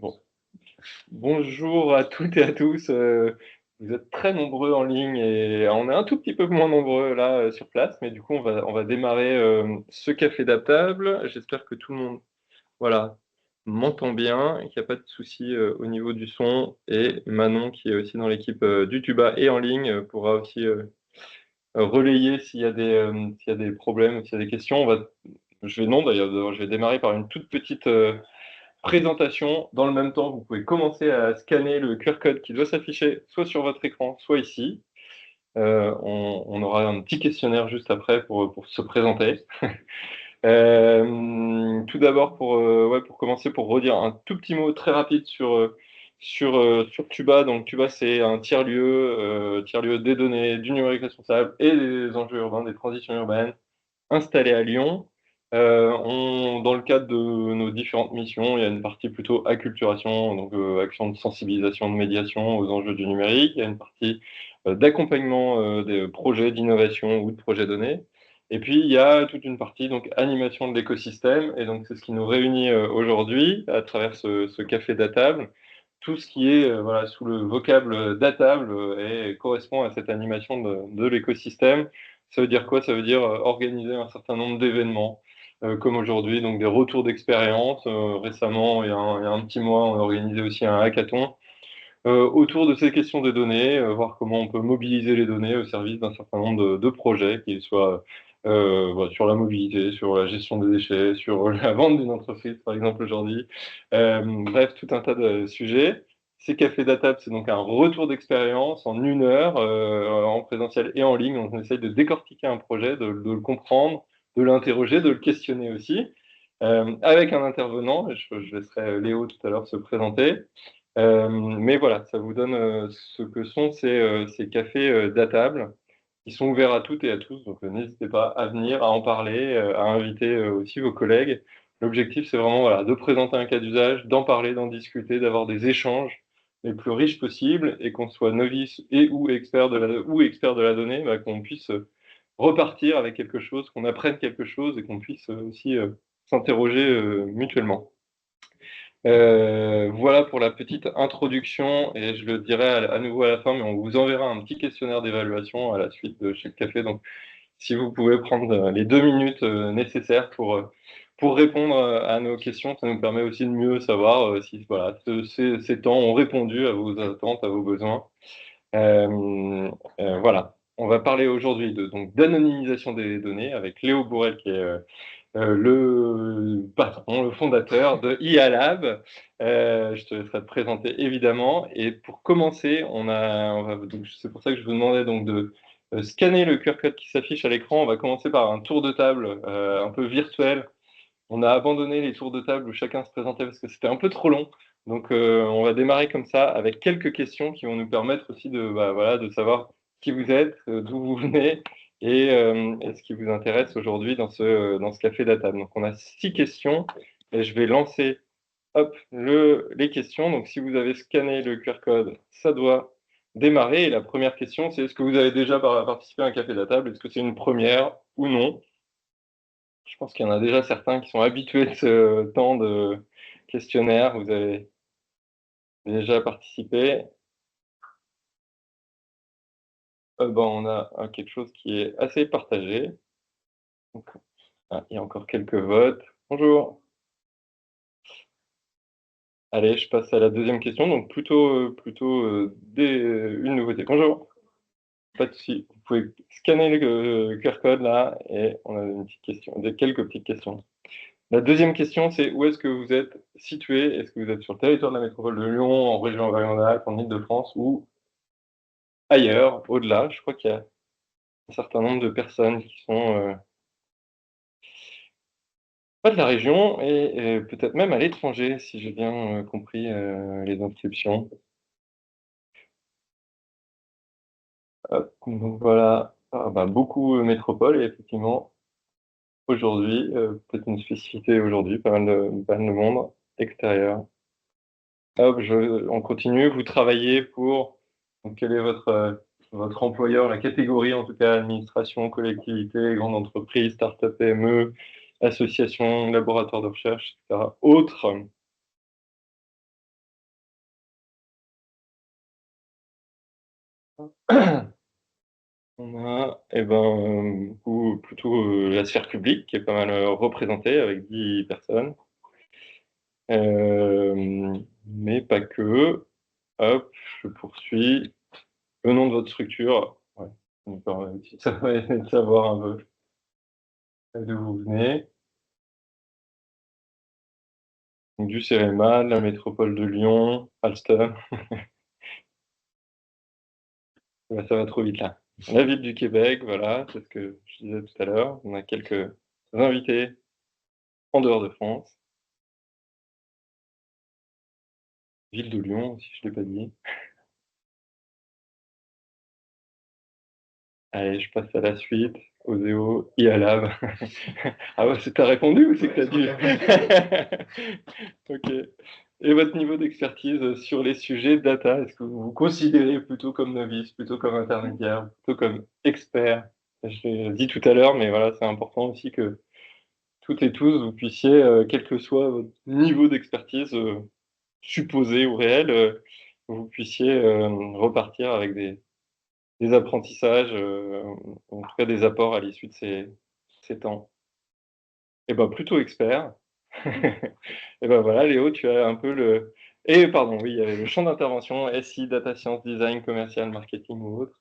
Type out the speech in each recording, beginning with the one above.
Bon. Bonjour à toutes et à tous. Vous êtes très nombreux en ligne et on est un tout petit peu moins nombreux là sur place, mais du coup on va démarrer ce café d'adaptable. J'espère que tout le monde, voilà, m'entend bien et qu'il n'y a pas de souci au niveau du son. Et Manon, qui est aussi dans l'équipe du tuba et en ligne, pourra aussi relayer s'il y a des problèmes, s'il y a des questions. Je vais non d'ailleurs, je vais démarrer par une toute petite présentation. Dans le même temps, vous pouvez commencer à scanner le QR code qui doit s'afficher soit sur votre écran, soit ici. On aura un petit questionnaire juste après pour se présenter. Tout d'abord, pour commencer, pour redire un tout petit mot très rapide sur Tuba. Donc Tuba, c'est un tiers-lieu des données, du numérique responsable et des enjeux urbains, des transitions urbaines, installé à Lyon. Dans le cadre de nos différentes missions, il y a une partie plutôt acculturation, donc action de sensibilisation, de médiation aux enjeux du numérique. Il y a une partie d'accompagnement des projets d'innovation ou de projets donnés. Et puis, il y a toute une partie donc animation de l'écosystème. Et donc, c'est ce qui nous réunit aujourd'hui à travers ce café d'Atable. Tout ce qui est voilà, sous le vocable d'Atable et correspond à cette animation de l'écosystème. Ça veut dire quoi? Ça veut dire organiser un certain nombre d'événements, comme aujourd'hui, donc des retours d'expérience. Récemment, il y a un petit mois, on a organisé aussi un hackathon autour de ces questions des données, voir comment on peut mobiliser les données au service d'un certain nombre de projets, qu'ils soient voilà, sur la mobilité, sur la gestion des déchets, sur la vente d'une entreprise, par exemple, aujourd'hui. Bref, tout un tas de sujets. Ces cafés d'Atap, c'est donc un retour d'expérience en 1 heure, en présentiel et en ligne. On essaye de décortiquer un projet, de le comprendre, de l'interroger, de le questionner aussi, avec un intervenant. Je laisserai Léo tout à l'heure se présenter. Mais voilà, ça vous donne ce que sont ces cafés d'Atable, qui sont ouverts à toutes et à tous. Donc n'hésitez pas à venir, à en parler, à inviter aussi vos collègues. L'objectif, c'est vraiment voilà, de présenter un cas d'usage, d'en parler, d'en discuter, d'avoir des échanges les plus riches possibles, et qu'on soit novice et ou expert de la donnée, bah, qu'on puisse repartir avec quelque chose, qu'on apprenne quelque chose et qu'on puisse aussi s'interroger mutuellement. Voilà pour la petite introduction, et je le dirai à nouveau à la fin, mais on vous enverra un petit questionnaire d'évaluation à la suite de chaque café. Donc, si vous pouvez prendre les 2 minutes nécessaires pour répondre à nos questions, ça nous permet aussi de mieux savoir si voilà, ces temps ont répondu à vos attentes, à vos besoins. Voilà. On va parler aujourd'hui donc d'anonymisation des données avec Léo Bourrel, qui est le patron, le fondateur de IA Lab. Je te laisserai te présenter évidemment. Et pour commencer, donc c'est pour ça que je vous demandais donc de scanner le QR code qui s'affiche à l'écran. On va commencer par un tour de table un peu virtuel. On a abandonné les tours de table où chacun se présentait parce que c'était un peu trop long. Donc on va démarrer comme ça avec quelques questions qui vont nous permettre aussi voilà, de savoir qui vous êtes, d'où vous venez et ce qui vous intéresse aujourd'hui dans ce café data. Donc on a 6 questions et je vais lancer hop, les questions. Donc si vous avez scanné le QR code, ça doit démarrer. Et la première question, c'est est-ce que vous avez déjà participé à un café data? Est-ce que c'est une première ou non? Je pense qu'il y en a déjà certains qui sont habitués de ce temps de questionnaire. Vous avez déjà participé. On a quelque chose qui est assez partagé. Donc, il y a encore quelques votes. Bonjour. Allez, je passe à la deuxième question. Donc plutôt une nouveauté. Bonjour. Pas de souci. Vous pouvez scanner le QR code là et on a une petite question, quelques petites questions. La deuxième question, c'est où est-ce que vous êtes situé? Est-ce que vous êtes sur le territoire de la métropole de Lyon, en région Auvergne-Rhône-Alpes, en Île-de-France ou ailleurs, au-delà? Je crois qu'il y a un certain nombre de personnes qui sont pas de la région et peut-être même à l'étranger, si j'ai bien compris les inscriptions. Hop, donc voilà. Ah, bah, beaucoup métropole et effectivement, aujourd'hui, peut-être une spécificité aujourd'hui, pas mal de monde extérieur. Hop, on continue. Vous travaillez pour, donc quel est votre employeur, la catégorie en tout cas, administration, collectivité, grande entreprise, start-up, PME, association, laboratoire de recherche, etc. Autre. On a, du coup, plutôt la sphère publique qui est pas mal représentée avec 10 personnes. Mais pas que. Hop, je poursuis. Le nom de votre structure. Ouais. D'accord, ça va essayer de savoir un peu d'où vous venez. Donc, du CEREMA, de la métropole de Lyon, Alstom. Ouais, ça va trop vite là. La ville du Québec, voilà, c'est ce que je disais tout à l'heure. On a quelques invités en dehors de France. Ville de Lyon, si je ne l'ai pas dit. Allez, je passe à la suite. Oseo, IALAB. Ah ouais, t'as répondu ou c'est que t'as dû? Ok. Et votre niveau d'expertise sur les sujets data, est-ce que vous vous considérez plutôt comme novice, plutôt comme intermédiaire, plutôt comme expert? Je l'ai dit tout à l'heure, mais voilà, c'est important aussi que toutes et tous, vous puissiez, quel que soit votre niveau d'expertise, supposé ou réel, vous puissiez, repartir avec des apprentissages, en tout cas des apports à l'issue de ces temps. Et ben plutôt expert. Et ben voilà, Léo, tu as un peu le et pardon, oui, il y avait le champ d'intervention, SI, data science, design, commercial, marketing ou autre.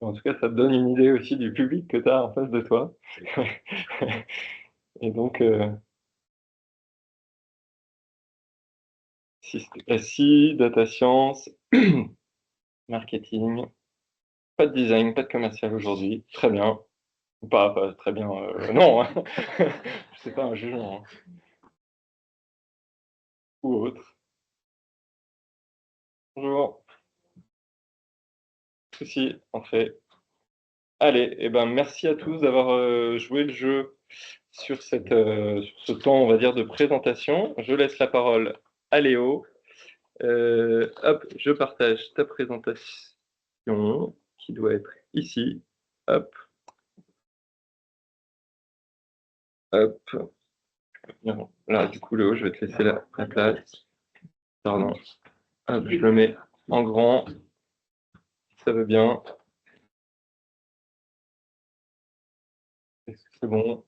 En tout cas, ça te donne une idée aussi du public que tu as en face de toi. Et donc, SI, data science, marketing, pas de design, pas de commercial aujourd'hui. Très bien. Pas très bien, non, hein. C'est pas un jugement, hein, ou autre. Bonjour. Souci, entrée. Allez, et ben merci à tous d'avoir joué le jeu sur ce temps, on va dire, de présentation. Je laisse la parole à Léo. Hop, je partage ta présentation qui doit être ici. Hop, hop. Non, là, du coup, Léo, je vais te laisser la place. Pardon. Hop, je le mets en grand. Ça veut bien. Est-ce que c'est bon?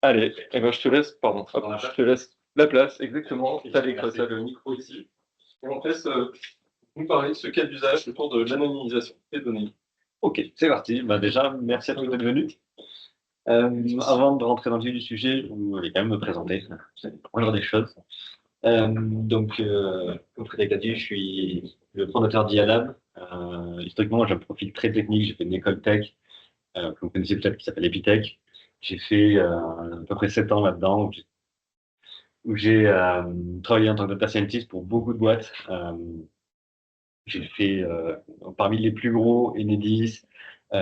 Allez, et ben je te laisse, pardon, hop, je te laisse la place, exactement. Tu as le micro ici. Et on te laisse nous parler de ce cas d'usage autour de l'anonymisation des données. Ok, c'est parti. Bah déjà, merci à tous d'être venus. Avant de rentrer dans le vif du sujet, je voulais quand même me présenter. C'est la première des choses. Comme Frédéric a dit, je suis le fondateur d'IALAB. Historiquement, j'ai un profil très technique. J'ai fait une école tech, que vous connaissez peut-être, qui s'appelle Epitech. J'ai fait à peu près 7 ans là-dedans, où j'ai travaillé en tant que data scientist pour beaucoup de boîtes. J'ai fait parmi les plus gros, Enedis,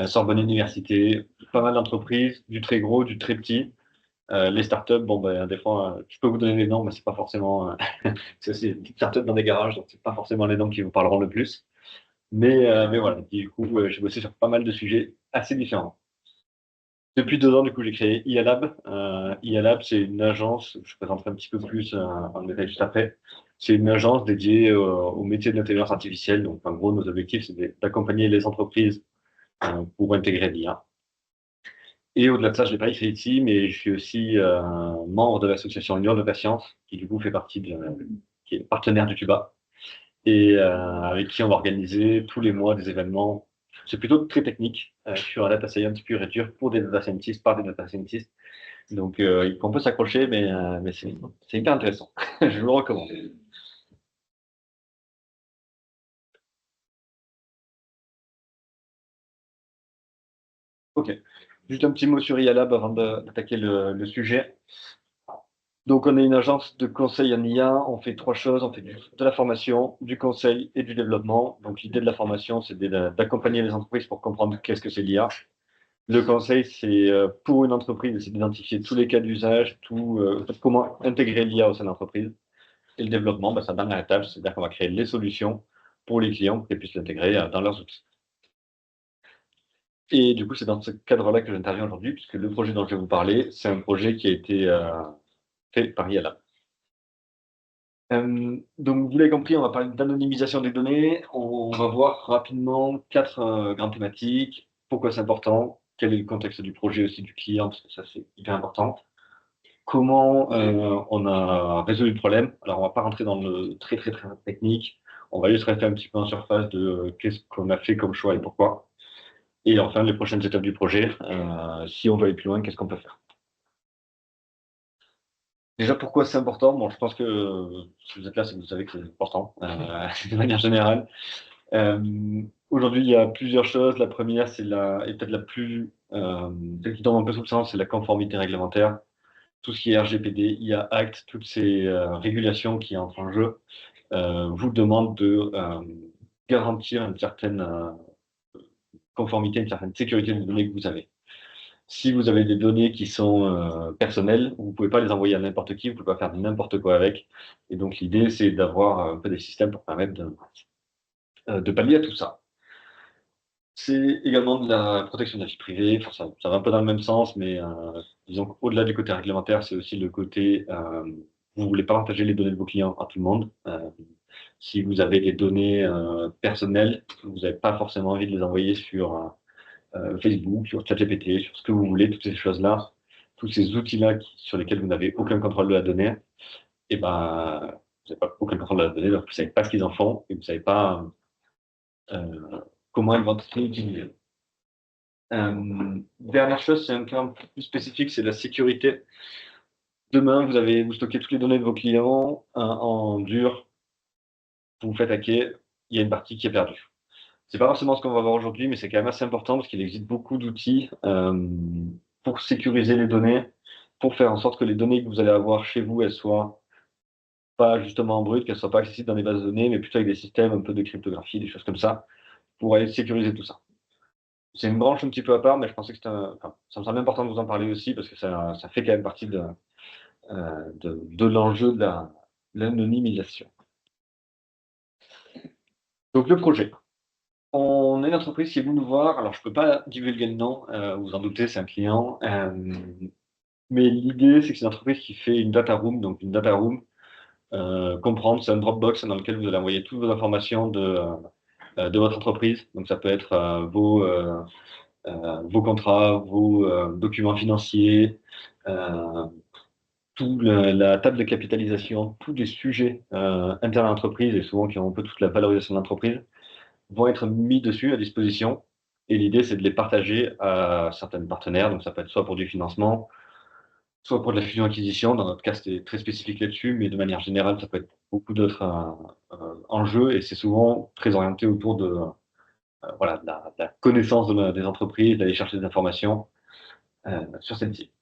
Sorbonne Université, pas mal d'entreprises, du très gros, du très petit. Les startups, bon, ben, des fois, je peux vous donner les noms, mais c'est pas forcément. C'est aussi des petites startups dans des garages, donc c'est pas forcément les noms qui vous parleront le plus. Mais voilà, du coup, j'ai bossé sur pas mal de sujets assez différents. Depuis 2 ans, du coup, j'ai créé IALab. IALab, c'est une agence, je présenterai un petit peu plus en détail juste après. C'est une agence dédiée au métier de l'intelligence artificielle. Donc, en gros, nos objectifs, c'est d'accompagner les entreprises pour intégrer l'IA. Et au-delà de ça, je ne l'ai pas écrit ici, mais je suis aussi membre de l'association Union de Patience, qui du coup fait partie qui est partenaire du Tuba, et avec qui on va organiser tous les mois des événements. C'est plutôt très technique sur la data science pure et dure pour des data scientists, par des data scientists. Donc, on peut s'accrocher, mais c'est hyper intéressant. Je vous le recommande. Ok. Juste un petit mot sur IALAB avant d'attaquer le sujet. Donc, on est une agence de conseil en IA. On fait trois choses. On fait de la formation, du conseil et du développement. Donc, l'idée de la formation, c'est d'accompagner les entreprises pour comprendre qu'est-ce que c'est l'IA. Le conseil, c'est pour une entreprise, c'est d'identifier tous les cas d'usage, comment intégrer l'IA au sein de l'entreprise. Et le développement, bah, ça donne la tâche, c'est-à-dire qu'on va créer les solutions pour les clients pour qu'ils puissent l'intégrer dans leurs outils. Et du coup, c'est dans ce cadre-là que j'interviens aujourd'hui, puisque le projet dont je vais vous parler, c'est un projet qui a été fait par IALA. Donc, vous l'avez compris, on va parler d'anonymisation des données. On va voir rapidement quatre grandes thématiques. Pourquoi c'est important? Quel est le contexte du projet aussi du client? Parce que ça, c'est hyper important. Comment on a résolu le problème? Alors, on va pas rentrer dans le très, très, très technique. On va juste rester un petit peu en surface de qu'est-ce qu'on a fait comme choix et pourquoi. Et enfin, les prochaines étapes du projet. Si on veut aller plus loin, qu'est-ce qu'on peut faire? Déjà, pourquoi c'est important? Bon, je pense que si vous êtes là, c'est que vous savez que c'est important, de manière générale. Aujourd'hui, il y a plusieurs choses. La première, et peut-être la plus, celle qui tombe un peu sous le sens, c'est la conformité réglementaire. Tout ce qui est RGPD, IA Act, toutes ces régulations qui entrent en jeu, vous demandent de garantir une certaine conformité, une certaine sécurité des données que vous avez. Si vous avez des données qui sont personnelles, vous ne pouvez pas les envoyer à n'importe qui, vous ne pouvez pas faire n'importe quoi avec. Et donc, l'idée, c'est d'avoir un peu des systèmes pour permettre de pallier à tout ça. C'est également de la protection de la vie privée. Enfin, ça va un peu dans le même sens, mais disons qu'au-delà du côté réglementaire, c'est aussi le côté vous ne voulez pas partager les données de vos clients à tout le monde. Si vous avez des données personnelles, vous n'avez pas forcément envie de les envoyer sur Facebook, sur ChatGPT, sur ce que vous voulez, toutes ces choses-là, tous ces outils-là sur lesquels vous n'avez aucun contrôle de la donnée, et ben, vous n'avez pas aucun contrôle de la donnée, donc vous ne savez pas ce qu'ils en font et vous ne savez pas comment ils vont être utilisés. Dernière chose, c'est un cas un peu plus spécifique, c'est la sécurité. Demain, vous stockez toutes les données de vos clients en dur, vous vous faites hacker, il y a une partie qui est perdue. C'est pas forcément ce qu'on va voir aujourd'hui, mais c'est quand même assez important parce qu'il existe beaucoup d'outils pour sécuriser les données, pour faire en sorte que les données que vous allez avoir chez vous, elles soient pas justement en brut, qu'elles soient pas accessibles dans les bases de données, mais plutôt avec des systèmes un peu de cryptographie, des choses comme ça, pour aller sécuriser tout ça. C'est une branche un petit peu à part, mais je pensais que enfin, ça me semble important de vous en parler aussi parce que ça fait quand même partie de l'enjeu de l'anonymisation. Donc le projet. On est une entreprise qui est venue nous voir. Alors, je ne peux pas divulguer le nom, vous vous en doutez, c'est un client. Mais l'idée, c'est que c'est une entreprise qui fait une data room. Donc, une data room, comprendre, c'est un Dropbox dans lequel vous allez envoyer toutes vos informations de votre entreprise. Donc, ça peut être vos contrats, vos documents financiers, la table de capitalisation, tous les sujets internes à l'entreprise et souvent qui ont un peu toute la valorisation de l'entreprise vont être mis dessus à disposition. Et l'idée, c'est de les partager à certains partenaires. Donc, ça peut être soit pour du financement, soit pour de la fusion-acquisition. Dans notre cas, c'était très spécifique là-dessus, mais de manière générale, ça peut être beaucoup d'autres enjeux. Et c'est souvent très orienté autour voilà, de la connaissance des entreprises, d'aller chercher des informations sur celles-ci.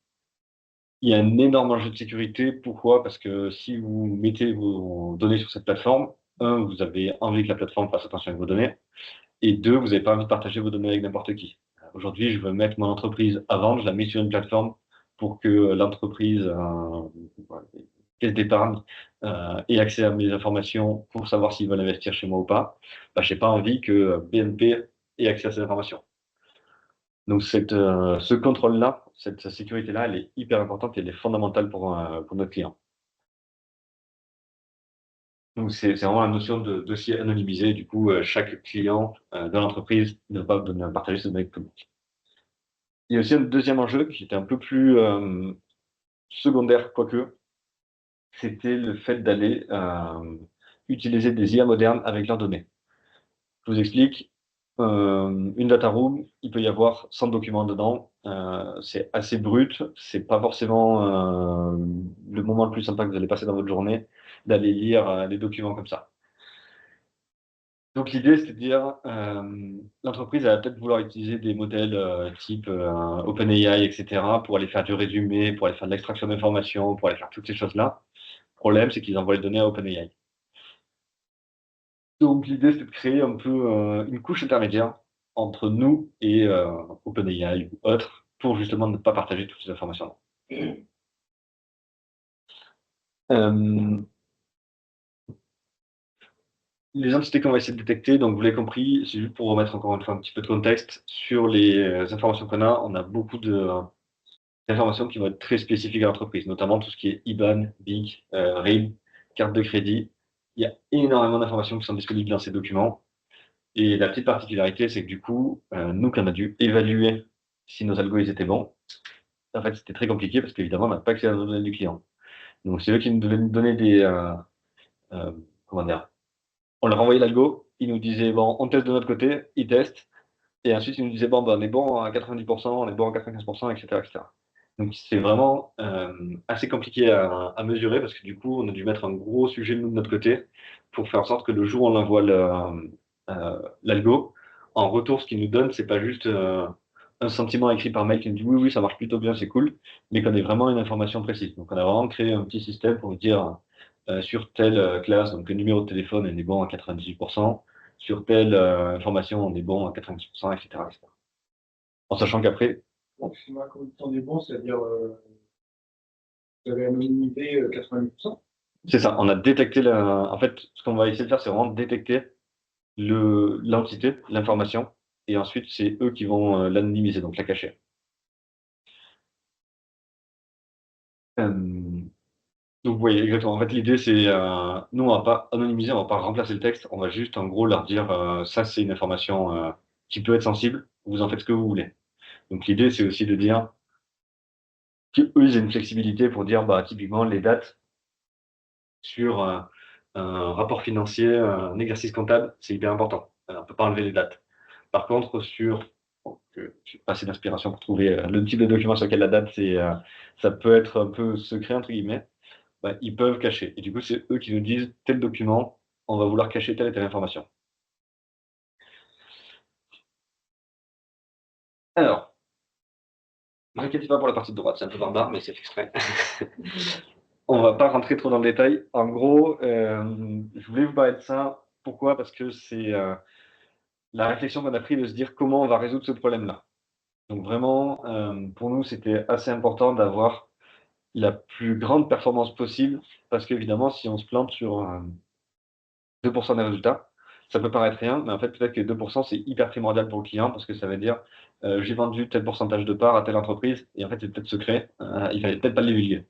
Il y a un énorme enjeu de sécurité. Pourquoi? Parce que si vous mettez vos données sur cette plateforme, un, vous avez envie que la plateforme fasse attention avec vos données. Et deux, vous n'avez pas envie de partager vos données avec n'importe qui. Aujourd'hui, je veux mettre mon entreprise à vendre, je la mets sur une plateforme pour que l'entreprise, voilà, caisse d'épargne, ait accès à mes informations pour savoir s'ils veulent investir chez moi ou pas. Bah, je n'ai pas envie que BNP ait accès à ces informations. Donc ce contrôle-là, cette sécurité-là, elle est hyper importante et elle est fondamentale pour notre client. Donc, c'est vraiment la notion de dossier anonymisé. Du coup, chaque client de l'entreprise ne va pas partager ses données publiques. Il y a aussi un deuxième enjeu qui était un peu plus secondaire, quoique, c'était le fait d'aller utiliser des IA modernes avec leurs données. Je vous explique. Une data room, il peut y avoir 100 documents dedans. C'est assez brut. C'est pas forcément le moment le plus sympa que vous allez passer dans votre journée d'aller lire les documents comme ça. Donc l'idée, c'est de dire, l'entreprise va peut-être vouloir utiliser des modèles type OpenAI, etc., pour aller faire du résumé, pour aller faire de l'extraction d'informations, pour aller faire toutes ces choses-là. Le problème, c'est qu'ils envoient les données à OpenAI. Donc l'idée, c'est de créer un peu une couche intermédiaire entre nous et OpenAI ou autres, pour justement ne pas partager toutes ces informations-là. Euh, Les entités qu'on va essayer de détecter, donc vous l'avez compris, c'est juste pour remettre encore une fois un petit peu de contexte, sur les informations qu'on a, on a beaucoup d'informations qui vont être très spécifiques à l'entreprise, notamment tout ce qui est IBAN, BIC, RIB, carte de crédit. Il y a énormément d'informations qui sont disponibles dans ces documents. Et la petite particularité, c'est que du coup, nous, qu'on a dû évaluer si nos algos ils étaient bons, en fait, c'était très compliqué parce qu'évidemment, on n'a pas accès à la données du client. Donc, c'est eux qui nous devaient nous donner euh, comment dire, on leur envoyait l'algo, ils nous disaient, bon, on teste de notre côté, ils testent, et ensuite, ils nous disaient, bon, ben, on est bon à 90%, on est bon à 95%, etc., etc. Donc, c'est vraiment assez compliqué à mesurer parce que du coup, on a dû mettre un gros sujet nous, de notre côté pour faire en sorte que le jour où on envoie l'algo, en retour, ce qu'il nous donne, c'est pas juste un sentiment écrit par mail qui nous dit oui, oui, ça marche plutôt bien, c'est cool, mais qu'on ait vraiment une information précise. Donc, on a vraiment créé un petit système pour dire sur telle classe, donc le numéro de téléphone, on est bon à 98%, sur telle information, on est bon à 90%, etc., etc. En sachant qu'après, Donc, excuse-moi, quand on est bon, c'est-à-dire, vous avez anonymisé 90%. c'est ça, on a détecté en fait, ce qu'on va essayer de faire, c'est vraiment détecter l'entité, l'information, et ensuite, c'est eux qui vont l'anonymiser, donc la cacher. Euh, Donc, vous voyez, exactement. En fait, l'idée, c'est, nous, on va pas anonymiser, on va pas remplacer le texte, on va juste, en gros, leur dire, ça, c'est une information qui peut être sensible, vous en faites ce que vous voulez. Donc, l'idée, c'est aussi de dire qu'eux, ils aient une flexibilité pour dire, bah, typiquement, les dates sur un rapport financier, un exercice comptable, c'est hyper important. On ne peut pas enlever les dates. Par contre, bon, j'ai pas assez d'inspiration pour trouver le type de document sur lequel la date, ça peut être un peu secret, entre guillemets. Bah, ils peuvent cacher. Et du coup, c'est eux qui nous disent tel document, on va vouloir cacher telle et telle information. Alors, ne vous inquiétez pas pour la partie de droite, c'est un peu barbare, mais c'est fait exprès. On va pas rentrer trop dans le détail. En gros, je voulais vous parler de ça. Pourquoi? Parce que c'est la réflexion qu'on a pris de se dire comment on va résoudre ce problème-là. Donc vraiment, pour nous, c'était assez important d'avoir la plus grande performance possible, parce qu'évidemment, si on se plante sur 2% des résultats, ça peut paraître rien, mais en fait, peut-être que 2%, c'est hyper primordial pour le client, parce que ça veut dire, j'ai vendu tel pourcentage de part à telle entreprise, et en fait, c'est peut-être secret, il fallait peut-être pas le divulguer.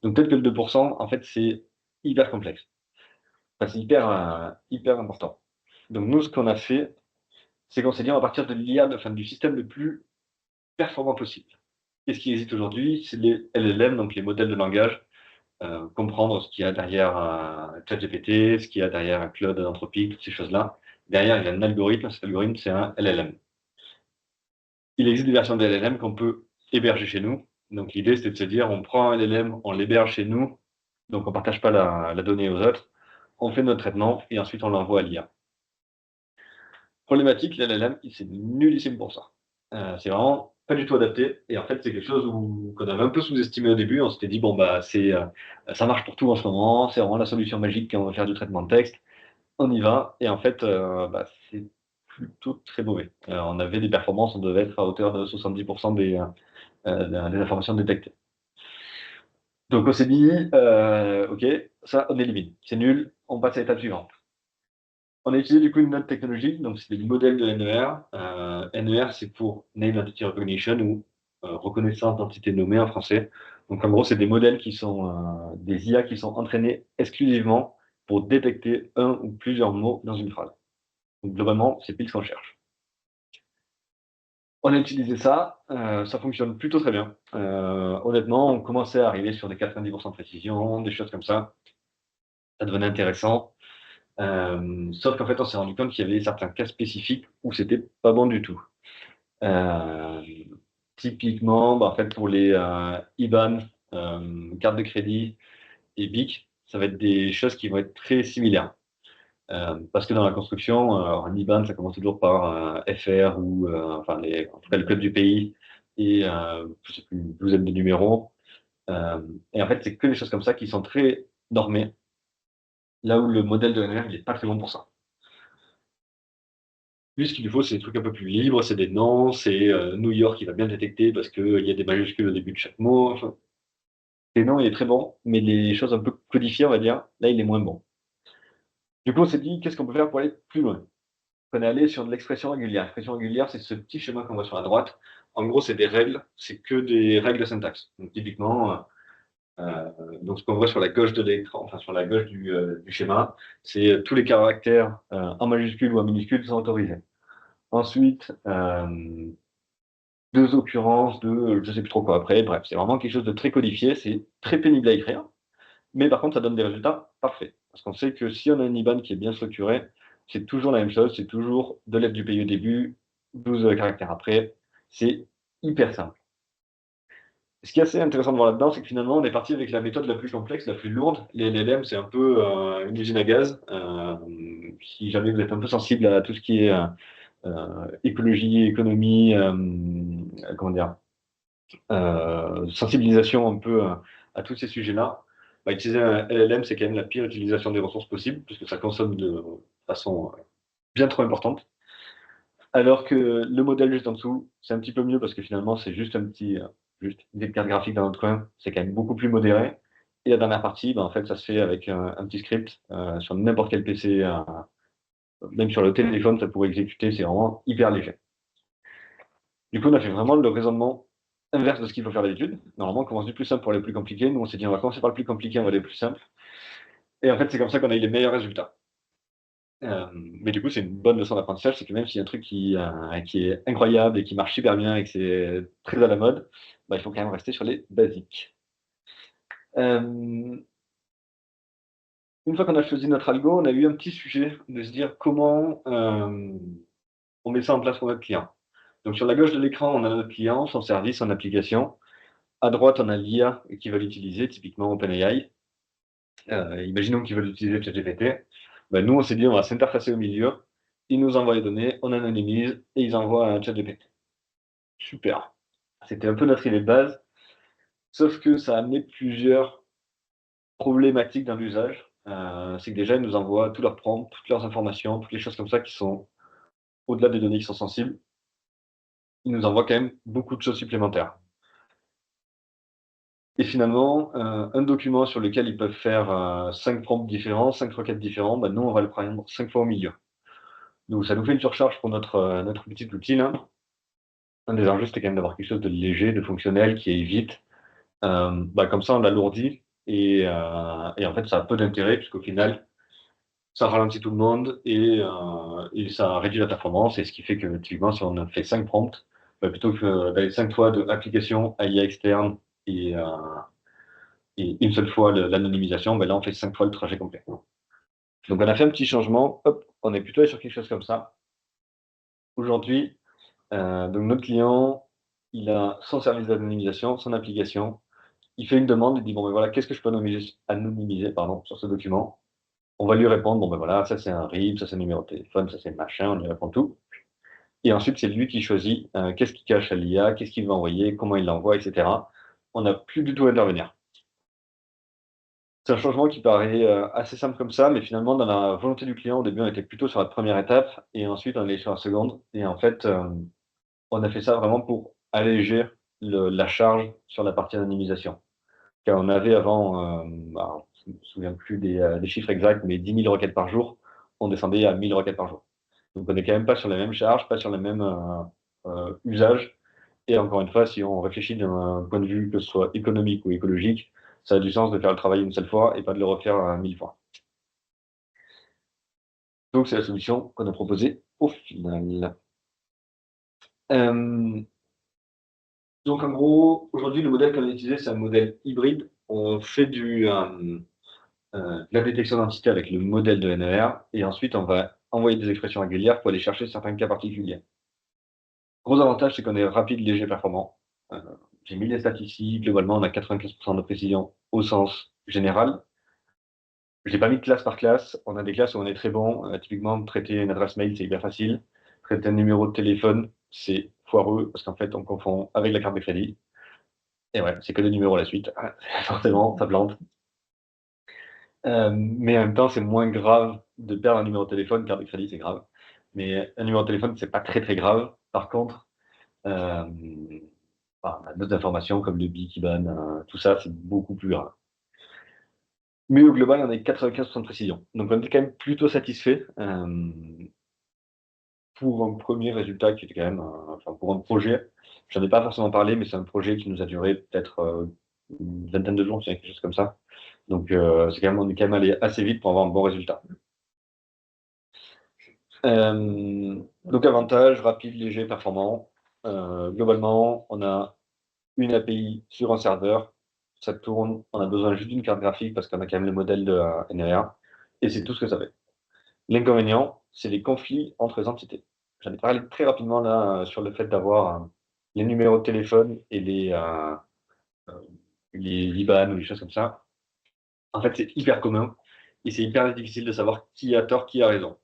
Donc peut-être que le 2%, en fait, c'est hyper complexe. Enfin, c'est hyper important. Donc nous, ce qu'on a fait, c'est qu'on s'est dit, on va partir de l'IA, enfin, du système le plus performant possible. Qu'est-ce qui existe aujourd'hui? C'est les LLM, donc les modèles de langage, comprendre ce qu'il y a derrière ChatGPT, ce qu'il y a derrière Claude Anthropic, toutes ces choses-là. Derrière, il y a un algorithme. Cet algorithme, c'est un LLM. Il existe des versions de LLM qu'on peut héberger chez nous. Donc, l'idée, c'est de se dire, on prend un LLM, on l'héberge chez nous. Donc, on ne partage pas la donnée aux autres. On fait notre traitement et ensuite, on l'envoie à l'IA. Problématique, l'LLM, c'est nullissime pour ça. C'est vraiment pas du tout adapté. Et en fait, c'est quelque chose qu'on avait un peu sous-estimé au début. On s'était dit, bon, bah, ça marche pour tout en ce moment. C'est vraiment la solution magique quand on va faire du traitement de texte. On y va. Et en fait, bah, c'est plutôt très mauvais. On avait des performances, on devait être à hauteur de 70% des informations détectées. Donc, on s'est dit, OK, ça, on élimine. C'est nul. On passe à l'étape suivante. On a utilisé du coup une autre technologie, donc c'est des modèles de NER. NER, c'est pour Name Entity Recognition ou reconnaissance d'entité nommée en français. Donc en gros, c'est des modèles qui sont des IA qui sont entraînés exclusivement pour détecter un ou plusieurs mots dans une phrase. Donc globalement, c'est pile ce qu'on cherche. On a utilisé ça, ça fonctionne plutôt très bien. Honnêtement, on commençait à arriver sur des 90% de précision, des choses comme ça. Ça devenait intéressant. Sauf qu'en fait, on s'est rendu compte qu'il y avait certains cas spécifiques où c'était pas bon du tout. Euh, Typiquement, bah, en fait, pour les IBAN, carte de crédit et BIC, ça va être des choses qui vont être très similaires. Parce que dans la construction, un IBAN, ça commence toujours par FR ou enfin en tout cas le code du pays et je sais plus, une douzaine de numéros. Et en fait, c'est que des choses comme ça qui sont très normées, là où le modèle de NR, il n'est pas très bon pour ça. Lui, ce qu'il lui faut, c'est des trucs un peu plus libres, c'est des noms, c'est New York qui va bien détecter parce qu'il y a des majuscules au début de chaque mot. Enfin, les noms, il est très bon, mais les choses un peu codifiées, on va dire, là, il est moins bon. Du coup, on s'est dit, qu'est-ce qu'on peut faire pour aller plus loin? On est allé sur de l'expression régulière. L'expression régulière, c'est ce petit schéma qu'on voit sur la droite. En gros, c'est des règles, c'est que des règles de syntaxe. Donc, typiquement, Donc, ce qu'on voit sur la gauche de l'écran, enfin sur la gauche du schéma, c'est tous les caractères en majuscule ou en minuscule sont autorisés. Ensuite, deux occurrences de je sais plus trop quoi après. Bref, c'est vraiment quelque chose de très codifié, c'est très pénible à écrire, mais par contre, ça donne des résultats parfaits. Parce qu'on sait que si on a une IBAN qui est bien structurée, c'est toujours la même chose, c'est toujours deux lettres du pays au début, 12 caractères après, c'est hyper simple. Ce qui est assez intéressant de voir là-dedans, c'est que finalement, on est parti avec la méthode la plus complexe, la plus lourde. Les LLM, c'est un peu une usine à gaz. Si jamais vous êtes un peu sensible à tout ce qui est écologie, économie, comment dire, sensibilisation un peu à tous ces sujets-là, bah, utiliser un LLM, c'est quand même la pire utilisation des ressources possible, puisque ça consomme de façon bien trop importante. Alors que le modèle juste en dessous, c'est un petit peu mieux parce que finalement, c'est juste juste des cartes graphiques dans notre coin. C'est quand même beaucoup plus modéré. Et la dernière partie, bah, en fait, ça se fait avec un petit script sur n'importe quel PC, même sur le téléphone, ça pourrait exécuter. C'est vraiment hyper léger. Du coup, on a fait vraiment le raisonnement inverse de ce qu'il faut faire d'habitude. Normalement, on commence du plus simple pour les plus compliqués. Nous, on s'est dit, on va commencer par le plus compliqué, on va aller plus simple. Et en fait, c'est comme ça qu'on a eu les meilleurs résultats. Mais du coup, c'est une bonne leçon d'apprentissage, c'est que même s'il y a un truc qui est incroyable et qui marche super bien et que c'est très à la mode, bah, il faut quand même rester sur les basiques. Euh, une fois qu'on a choisi notre algo, on a eu un petit sujet de se dire comment on met ça en place pour notre client. Donc sur la gauche de l'écran, on a notre client, son service, son application. À droite, on a l'IA qui va l'utiliser, typiquement OpenAI. Imaginons qu'ils veulent utiliser ChatGPT. Ben, nous, on s'est dit, on va s'interfacer au milieu. Ils nous envoient les données, on anonymise et ils envoient un ChatGPT. Super. C'était un peu notre idée de base, sauf que ça a amené plusieurs problématiques dans l'usage. C'est que déjà, ils nous envoient tous leurs prompts, toutes leurs informations, toutes les choses comme ça qui sont au-delà des données qui sont sensibles. Ils nous envoient quand même beaucoup de choses supplémentaires. Et finalement, un document sur lequel ils peuvent faire 5 prompts différents, 5 requêtes différentes, bah, nous, on va le prendre 5 fois au milieu. Donc, ça nous fait une surcharge pour notre petit outil, là. Un des enjeux, c'était quand même d'avoir quelque chose de léger, de fonctionnel, qui aille vite. Bah, comme ça, on l'alourdit. Et en fait, ça a peu d'intérêt, puisqu'au final, ça ralentit tout le monde et ça réduit la performance. Et ce qui fait que, typiquement, si on fait 5 prompts, bah, plutôt que d'aller 5 fois de application à IA externe et, euh, et une seule fois l'anonymisation, ben là, on fait 5 fois le trajet complet. Donc, on a fait un petit changement. Hop, on est plutôt allé sur quelque chose comme ça. Aujourd'hui, donc notre client, il a son service d'anonymisation, son application. Il fait une demande, il dit, bon, ben voilà, qu'est-ce que je peux anonymiser pardon, sur ce document? On va lui répondre, bon, ben voilà, ça c'est un RIB, ça c'est un numéro de téléphone, ça c'est machin, on lui répond tout. Et ensuite, c'est lui qui choisit qu'est-ce qu'il cache à l'IA, qu'est-ce qu'il va envoyer, comment il l'envoie, etc. On n'a plus du tout à intervenir. C'est un changement qui paraît assez simple comme ça, mais finalement, dans la volonté du client, au début, on était plutôt sur la première étape, et ensuite, on est sur la seconde. Et en fait, on a fait ça vraiment pour alléger la charge sur la partie anonymisation. Car on avait avant, bah, je ne me souviens plus des chiffres exacts, mais 10 000 requêtes par jour, on descendait à 1000 requêtes par jour. Donc, on n'est quand même pas sur la même charge, pas sur le même usage. Et encore une fois, si on réfléchit d'un point de vue que ce soit économique ou écologique, ça a du sens de faire le travail une seule fois et pas de le refaire 1000 fois. Donc, c'est la solution qu'on a proposée au final. Euh, donc, en gros, aujourd'hui, le modèle qu'on a utilisé, c'est un modèle hybride. On fait de la détection d'identité avec le modèle de NER et ensuite, on va envoyer des expressions régulières pour aller chercher certains cas particuliers. Gros avantage, c'est qu'on est rapide, léger, performant. Euh, j'ai mis les statistiques. Globalement, on a 95% de précision au sens général. Je n'ai pas mis de classe par classe. On a des classes où on est très bon. Typiquement, traiter une adresse mail, c'est hyper facile. Traiter un numéro de téléphone, c'est foireux parce qu'en fait, on confond avec la carte de crédit. Et ouais, c'est que des numéros à la suite. Forcément, ça plante. Mais en même temps, c'est moins grave de perdre un numéro de téléphone. Carte de crédit, c'est grave. Mais un numéro de téléphone, c'est pas très très grave. Par contre, euh, d'autres informations comme le BIC, IBAN, tout ça, c'est beaucoup plus grave. Mais au global, on a 95% de précision. Donc, on était quand même plutôt satisfait. Pour un premier résultat qui était quand même, enfin pour un projet, j'en ai pas forcément parlé, mais c'est un projet qui nous a duré peut-être une vingtaine de jours, c'est quelque chose comme ça. Donc, c'est quand même, on est quand même allé assez vite pour avoir un bon résultat. Donc, avantage, rapide, léger, performant. Globalement, on a une API sur un serveur. Ça tourne, on a besoin juste d'une carte graphique parce qu'on a quand même le modèle de NVIDIA. Et c'est tout ce que ça fait. L'inconvénient, c'est les conflits entre les entités. J'en ai parlé très rapidement là sur le fait d'avoir les numéros de téléphone et les IBAN ou des choses comme ça. En fait, c'est hyper commun et c'est hyper difficile de savoir qui a tort, qui a raison.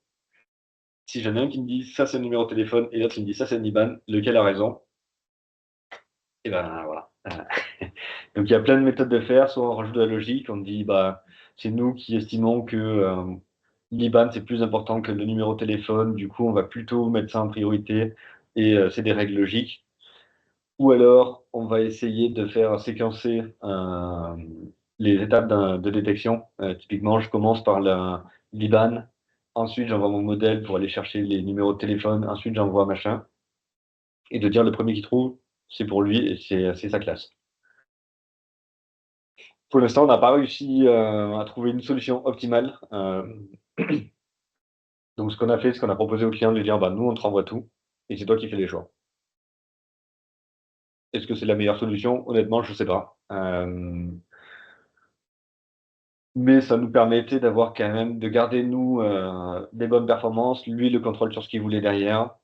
Si j'en ai un qui me dit ça c'est le numéro de téléphone et l'autre qui me dit ça c'est le IBAN, lequel a raison? Et ben voilà. Donc il y a plein de méthodes de faire, soit on rajoute de la logique, on dit bah c'est nous qui estimons que l'IBAN c'est plus important que le numéro de téléphone, du coup on va plutôt mettre ça en priorité et c'est des règles logiques. Ou alors on va essayer de faire séquencer les étapes de détection. Typiquement, je commence par l'IBAN, ensuite j'envoie mon modèle pour aller chercher les numéros de téléphone, ensuite j'envoie machin, et de dire le premier qui trouve, c'est pour lui et c'est sa classe. Pour l'instant, on n'a pas réussi à trouver une solution optimale. Donc, ce qu'on a fait, c'est qu'on a proposé au client de lui dire, bah, nous, on te renvoie tout, et c'est toi qui fais les choix. Est-ce que c'est la meilleure solution? Honnêtement, je ne sais pas. Mais ça nous permettait d'avoir quand même, de garder, nous, des bonnes performances, lui, le contrôle sur ce qu'il voulait derrière.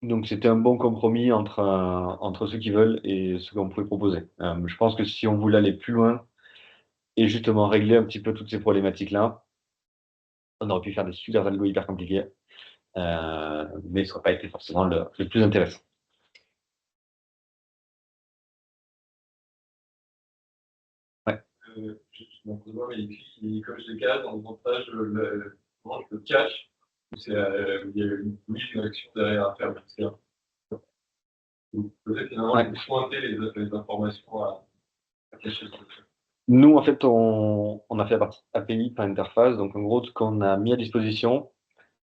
Donc, c'était un bon compromis entre ceux qui veulent et ce qu'on pouvait proposer. Je pense que si on voulait aller plus loin et justement régler un petit peu toutes ces problématiques-là, on aurait pu faire des super algos hyper compliqués. Mais ça n'aurait pas été forcément le plus intéressant. Ouais. Mon cousin, il coche des cases en montage, comment je le cache. Il y a une action derrière à faire. Peut-être finalement, il faut pointer les informations à cacher. Nous, en fait, on a fait la partie API par interface. Donc, en gros, ce qu'on a mis à disposition,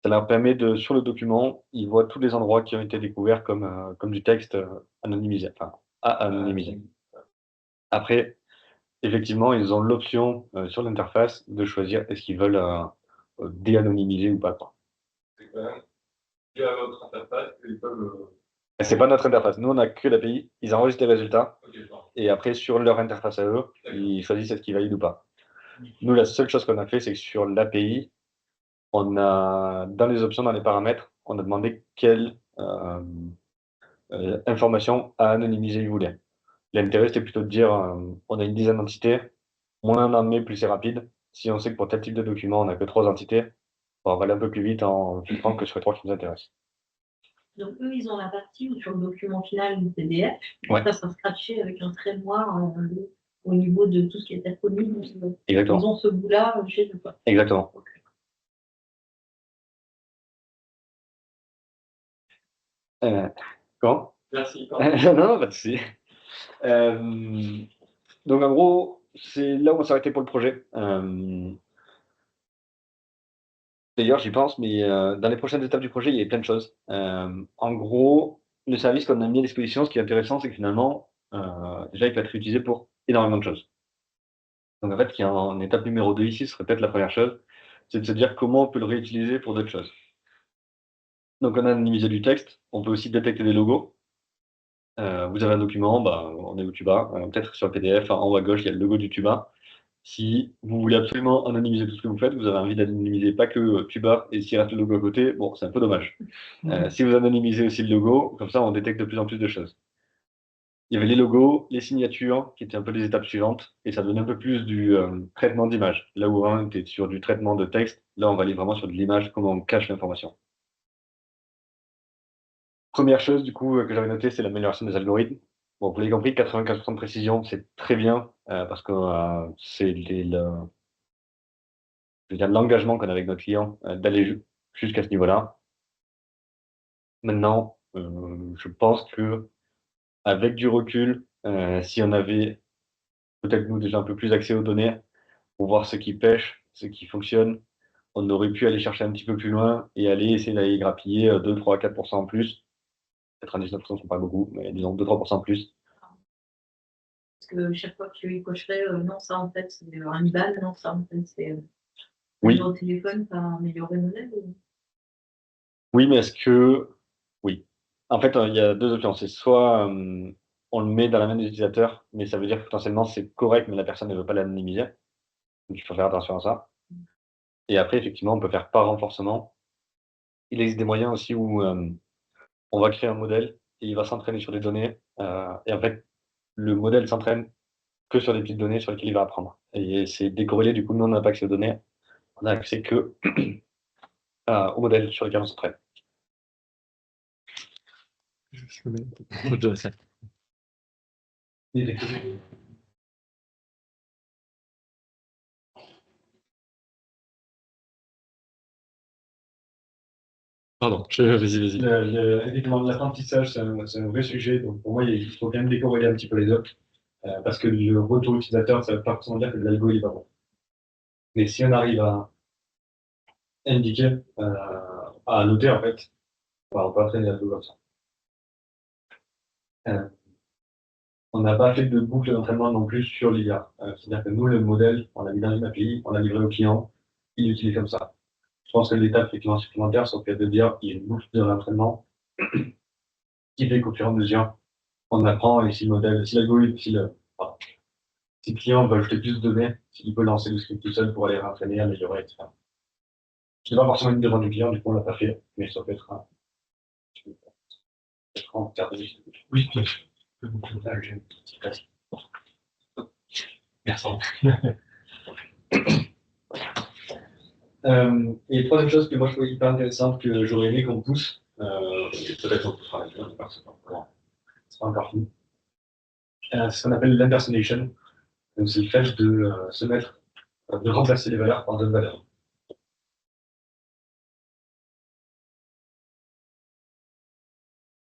ça leur permet de, sur le document, ils voient tous les endroits qui ont été découverts comme du texte anonymisé, enfin, à anonymiser. Après, effectivement, ils ont l'option sur l'interface de choisir est-ce qu'ils veulent déanonymiser ou pas, quoi. C'est quand même via votre interface qu'ils peuvent. C'est pas notre interface. Nous, on a que l'API. Ils enregistrent les résultats. Okay, et après, sur leur interface à eux, ils choisissent est-ce qu'ils valident ou pas. Nous, la seule chose qu'on a fait, c'est que sur l'API, on a, dans les options, dans les paramètres, on a demandé quelle information à anonymiser ils voulaient. L'intérêt, c'était plutôt de dire, on a une dizaine d'entités, moins on en met, plus c'est rapide. Si on sait que pour tel type de document, on n'a que 3 entités, on va aller un peu plus vite en filtrant que sur les 3 qui nous intéressent. Donc, eux, ils ont la partie où sur le document final du PDF, ouais. Ça sera scratché avec un trait noir au niveau de tout ce qui est disponible. Exactement. Ils ont ce bout-là chez eux. Exactement. Comment? Merci. Non, pas de souci. Donc, en gros, c'est là où on s'est arrêté pour le projet. D'ailleurs, j'y pense, mais dans les prochaines étapes du projet, il y avait plein de choses. En gros, le service qu'on a mis à disposition, ce qui est intéressant, c'est que finalement, déjà, il peut être utilisé pour énormément de choses. Donc, en fait, qui est en étape numéro 2 ici, ce serait peut-être la première chose, c'est de se dire comment on peut le réutiliser pour d'autres choses. Donc, on a anonymisé du texte, on peut aussi détecter des logos. Vous avez un document, bah, on est au Tuba, peut-être sur le PDF, en haut à gauche, il y a le logo du Tuba. Si vous voulez absolument anonymiser tout ce que vous faites, vous avez envie d'anonymiser pas que Tuba et s'il reste le logo à côté, bon, c'est un peu dommage. Si vous anonymisez aussi le logo, comme ça, on détecte de plus en plus de choses. Il y avait les logos, les signatures, qui étaient un peu les étapes suivantes, et ça donnait un peu plus du traitement d'image. Là où on était sur du traitement de texte, là, on va aller vraiment sur de l'image, comment on cache l'information. Première chose, du coup, que j'avais noté, c'est l'amélioration des algorithmes. Bon, vous l'avez compris, 95% de précision, c'est très bien, parce que c'est l'engagement qu'on a avec notre client d'aller jusqu'à ce niveau-là. Maintenant, je pense que avec du recul, si on avait peut-être nous déjà un peu plus accès aux données pour voir ce qui pêche, ce qui fonctionne, on aurait pu aller chercher un petit peu plus loin et aller essayer d'aller grappiller 2, 3, 4% en plus. 99% ne sont pas beaucoup, mais disons 2-3% en plus. que chaque fois que tu cocherais, non, ça en fait, c'est un IBAN, non, ça en fait, c'est un Oui. numéro de téléphone, ça a amélioré le modèle Oui, mais est-ce que... Oui. En fait, il y a deux options. C'est soit on le met dans la main des utilisateurs, mais ça veut dire que potentiellement c'est correct, mais la personne ne veut pas l'anonymiser. Donc il faut faire attention à ça. Et après, effectivement, on peut faire par renforcement. Il existe des moyens aussi où on va créer un modèle et il va s'entraîner sur des données. Et en fait, le modèle s'entraîne que sur des petites données sur lesquelles il va apprendre. Et c'est décorrélé, du coup, nous, on n'a pas accès aux données. On n'a accès que au modèle sur lequel on s'entraîne. Je le mets. Pardon, vas-y. Effectivement, l'apprentissage, c'est un vrai sujet. Donc, pour moi, il faut quand même décorréler un petit peu les deux. Parce que le retour utilisateur, ça ne veut pas forcément dire que l'algo est pas bon. Mais si on arrive à indiquer, à noter, en fait, on peut entraîner l'algo comme ça. On n'a pas fait de boucle d'entraînement non plus sur l'IA. C'est-à-dire que nous, le modèle, on l'a mis dans une API, on l'a livré au client, il l'utilise comme ça. Je pense que l'étape effectivement supplémentaire, c'est peut-être de dire qu'il y a une boucle d'entraînement qui fait qu'au fur et à mesure, on apprend et si le modèle, si l'algorithme, si le client veut ajouter plus de données, il peut lancer le script tout seul pour aller entraîner, améliorer, etc. Ce n'est pas forcément une demande du client, du coup on l'a pas fait, mais ça peut être en termes de Oui, bien sûr. Merci. Et troisième chose que moi je trouvais hyper intéressante, que j'aurais aimé qu'on pousse, et peut-être on poussera la vie, c'est pas encore fini, c'est ce qu'on appelle l'impersonation. Donc c'est le fait de se mettre, de remplacer les valeurs par d'autres valeurs.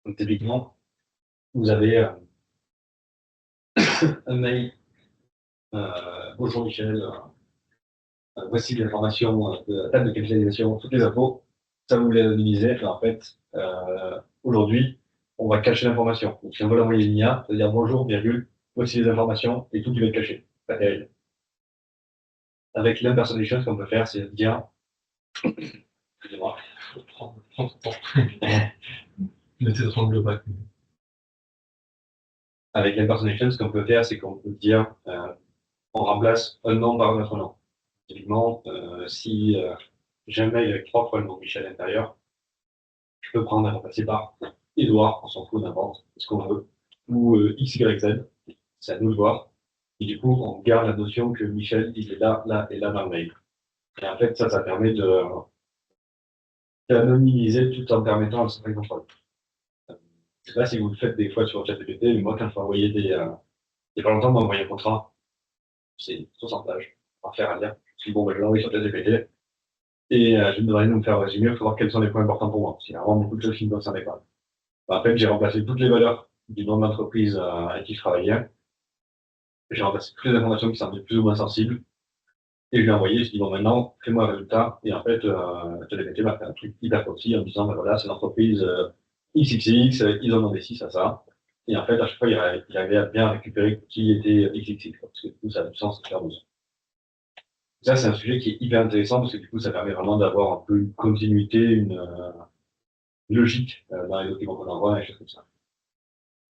Donc typiquement, vous avez un mail, bonjour Michel, voici l'information de la table de capitalisation, toutes les infos, ça vous voulez anonymiser, mais en fait, aujourd'hui, on va cacher l'information. Donc si on veut l'envoyer une IA, ça veut dire bonjour, virgule, voici les informations, et tout qui va être caché. Pas terrible. Avec l'impersonation, ce qu'on peut faire, c'est dire, excusez-moi, Prends ton temps. Mettez dans le bac. avec l'impersonation, ce qu'on peut faire, c'est qu'on peut dire, on remplace un nom par un autre nom. Typiquement, si j'ai un mail avec 3 fois le nom Michel à l'intérieur, je peux prendre et remplacer par Edouard, on s'en fout, n'importe, ce qu'on veut, ou XYZ, c'est à nous de voir. Et du coup, on garde la notion que Michel, il est là, là et là dans le mail. Et en fait, ça permet d'anonymiser tout en permettant un certain contrôle. Je ne sais pas si vous le faites des fois sur ChatGPT, mais moi, quand je m'envoyais il n'y a pas longtemps, on m'a envoyé un contrat, c'est 60 pages, à faire à lire. Je me suis dit, bon, ben, je vais l'envoyer sur ChatGPT, et je vais me demander de me faire résumer pour savoir quels sont les points importants pour moi. Il y a vraiment beaucoup de choses qui me concernaient pas. En fait, j'ai remplacé toutes les valeurs du nom de l'entreprise avec qui je travaillais. J'ai remplacé toutes les informations qui semblaient plus ou moins sensibles. Et je lui ai envoyé, je dis, bon, maintenant, fais-moi un résultat. Et en fait, ChatGPT m'a fait un truc hyper précis en me disant, ben voilà, c'est l'entreprise XXX, ils ont demandé ci, ça. Et en fait, à chaque fois, il arrivait à bien récupérer qui était XXX, parce que du coup, ça a du sens de faire besoin. Ça, c'est un sujet qui est hyper intéressant, parce que du coup, ça permet vraiment d'avoir un peu une continuité, une logique dans les documents qu'on envoie, et des choses comme ça.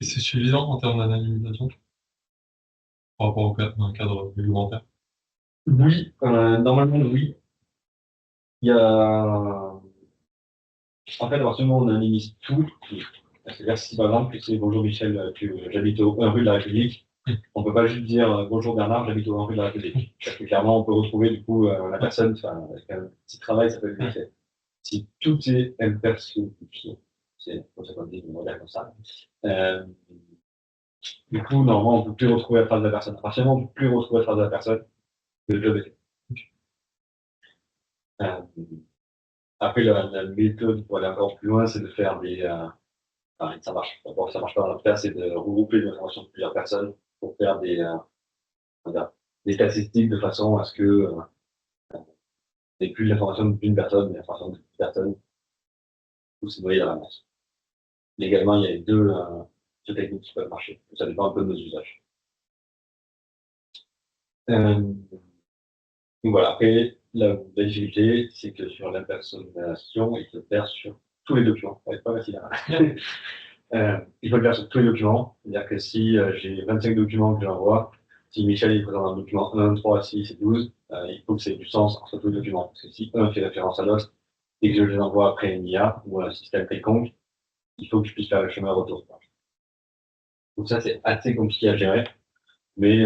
Et c'est suffisant en termes d'anonymisation par rapport à un cadre réglementaire? Oui, normalement, oui. Il y a, en fait, à partir du moment où on anonymise tout, c'est-à-dire si par exemple c'est bonjour Michel, j'habite au 1 rue de la République, on peut pas juste dire bonjour Bernard, j'habite au 1 rue de la République. Parce que clairement, on peut retrouver du coup la personne, enfin, avec un petit travail, ça peut être bien fait. Si tout est impersonnifié, c'est comme ça qu'on dit, on va dire comme ça. Du coup, normalement, on ne peut plus retrouver la trace de la personne. À partir du moment où on ne peut plus retrouver la trace de la personne, le job est fait. Euh, Après, la méthode pour aller encore plus loin, c'est de faire des, enfin, ça marche, bon, ça marche pas dans notre cas, c'est de regrouper les informations de plusieurs personnes pour faire comment dire, des statistiques de façon à ce que n'ait plus l'information d'une personne, mais l'information de toute personne, tout c'est noyé dans la masse. Légalement, il y a deux techniques qui peuvent marcher. Ça dépend un peu de nos usages. Euh, donc voilà, après, la difficulté, c'est que sur l'impersonnation, il faut le faire sur tous les documents. Ça va être pas facile, hein. Il faut le faire sur tous les documents. C'est-à-dire que si j'ai 25 documents que j'envoie, si Michel il présente un document 1, 3, 6 et 12, il faut que c'est du sens entre tous les documents. Parce que si un fait référence à l'autre et que je les envoie après une IA ou un système quelconque, il faut que je puisse faire le chemin retour. Donc ça, c'est assez compliqué à gérer, mais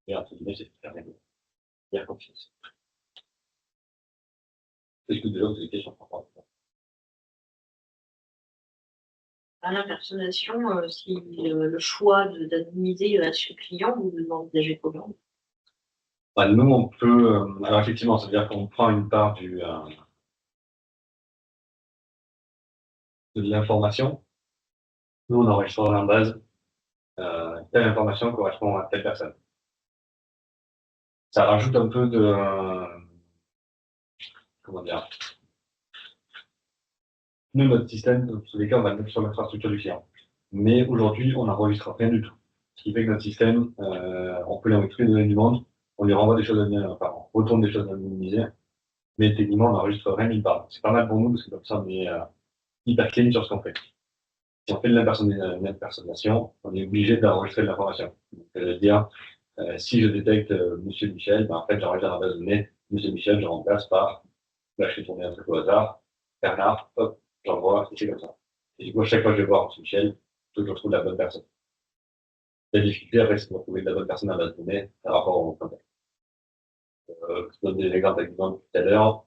mais entre guillemets, c'est faire bien confiance. Est-ce que déjà vous avez des questions par rapport à ça? À l'impersonnation, si le choix d'anonymiser chez le client, vous envisagez comment? Bah, nous, on peut. Alors, effectivement, ça veut dire qu'on prend une part de l'information. Nous, on enregistre dans la base telle information correspond à telle personne. Ça rajoute un peu de. Comment dire? Nous, notre système, dans tous les cas, on va le mettre sur l'infrastructure du client. Mais aujourd'hui, on n'enregistre rien du tout. Ce qui fait que notre système, on peut lui envoyer toutes les données du monde, on lui renvoie des choses anonymisées, enfin, on retourne des choses anonymisées, mais techniquement, on n'enregistre rien nulle part. C'est pas mal pour nous parce que comme ça, on est hyper clean sur ce qu'on fait. Si on fait de l'impersonnation, on est obligé d'enregistrer de l'information. Donc, dire, si je détecte Monsieur Michel, ben, en fait, j'enregistre dans la base de données Monsieur Michel, je remplace par, là, je fais tourner un truc au hasard, Bernard, hop, j'envoie, et c'est comme ça. Et du coup, à chaque fois que je vais voir Monsieur Michel, il faut que je retrouve la bonne personne. La difficulté, après, c'est de retrouver la bonne personne dans la base de données par rapport au contact. Je donne des exemples avec tout à l'heure.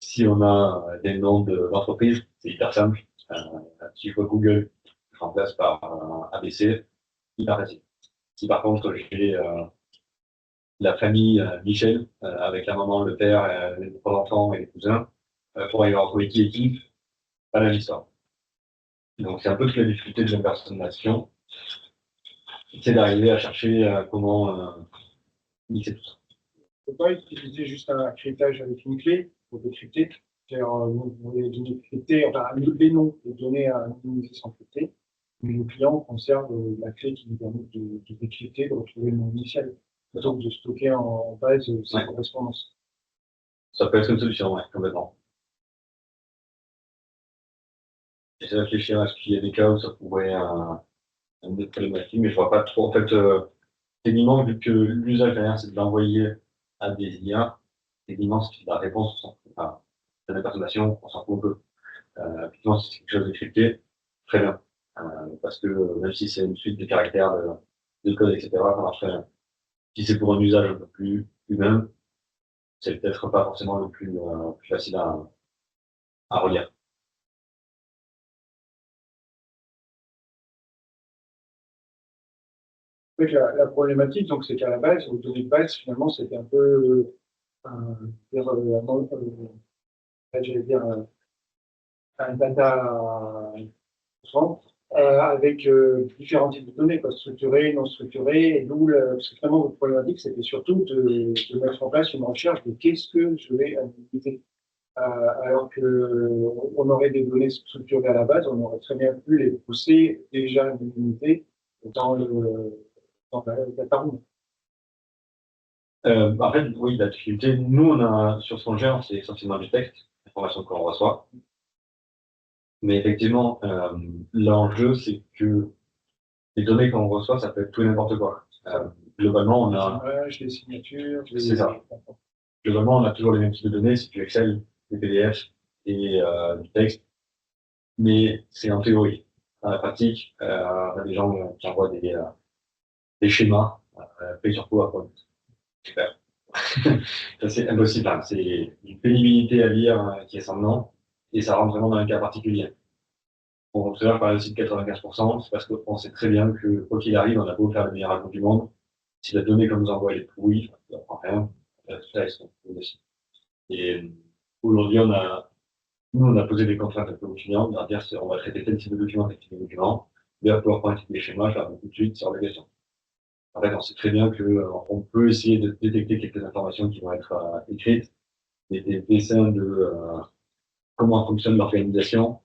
Si on a des noms d'entreprises, c'est hyper simple. Si je vois Google, je remplace par ABC, hyper facile. Si par contre j'ai la famille Michel, avec la maman, le père, les trois enfants et les cousins, pour aller retrouver qui est qui, pas la même histoire. Donc c'est un peu toute la difficulté de l'impersonnation, c'est d'arriver à chercher comment mixer tout ça. On ne peut pas utiliser juste un cryptage avec une clé pour décrypter. Vous les données cryptées, enfin, les noms, les données anonymisées sans crypter. Mais le client conserve la clé qui lui permet de décrypter, de retrouver le nom initial, plutôt que de stocker en base ses Ouais. correspondances. Ça peut être une solution, ouais, complètement. J'essaie de réfléchir à ce qu'il y a des cas où ça pourrait être problématique, mais je vois pas trop. En fait, techniquement, vu que l'usage derrière, c'est de l'envoyer à des IA, techniquement, si la réponse, enfin, la dépersonnation, on s'en fout un peu. Effectivement, si c'est quelque chose de crypté, très bien. Parce que même si c'est une suite de caractères, de code, etc., ça marche très bien. Si c'est pour un usage un peu plus humain, c'est peut-être pas forcément le plus facile à relire. En fait, la problématique, donc, c'est qu'à la base, aux données de base, finalement, c'était un peu, j'allais dire, un data centre, avec différents types de données, quoi, structurées, non structurées, et d'où parce que vraiment, votre problématique, c'était surtout de mettre en place une recherche de qu'est-ce que je vais analyser. Alors qu'on aurait des données structurées à la base, on aurait très bien pu les pousser déjà anonymisées dans la data room. En fait, oui, la difficulté, nous, on a, sur ce qu'on gère, c'est essentiellement du texte, l'information qu'on reçoit. Mais effectivement, l'enjeu, c'est que les données qu'on reçoit, ça peut être tout et n'importe quoi. Globalement, on a. Les images, les signatures, C'est ça. Globalement, on a toujours les mêmes types de données, c'est du Excel, des PDF et du texte. Mais c'est en théorie. Dans la pratique, on a des gens qui envoient des schémas faits sur PowerPoint. Super. Ça, c'est impossible, hein. C'est une pénibilité à lire qui est sans nom, et ça rentre vraiment dans un cas particulier. On observe par aussi de 95%, c'est parce qu'on sait très bien que, quoi qu'il arrive, on a beau faire le meilleur algo du monde, si la donnée qu'on nous envoie est pourrie, on n'apprend rien, tout ça, ils sont aussi. Et aujourd'hui, nous, on a posé des contraintes un peu aux clients, de leur dire, on va traiter tel type de document, tel type de document, de pouvoir prendre des schémas, faire tout de suite sur la question. En fait, on sait très bien qu'on peut essayer de détecter quelques informations qui vont être écrites, des dessins de comment fonctionne l'organisation.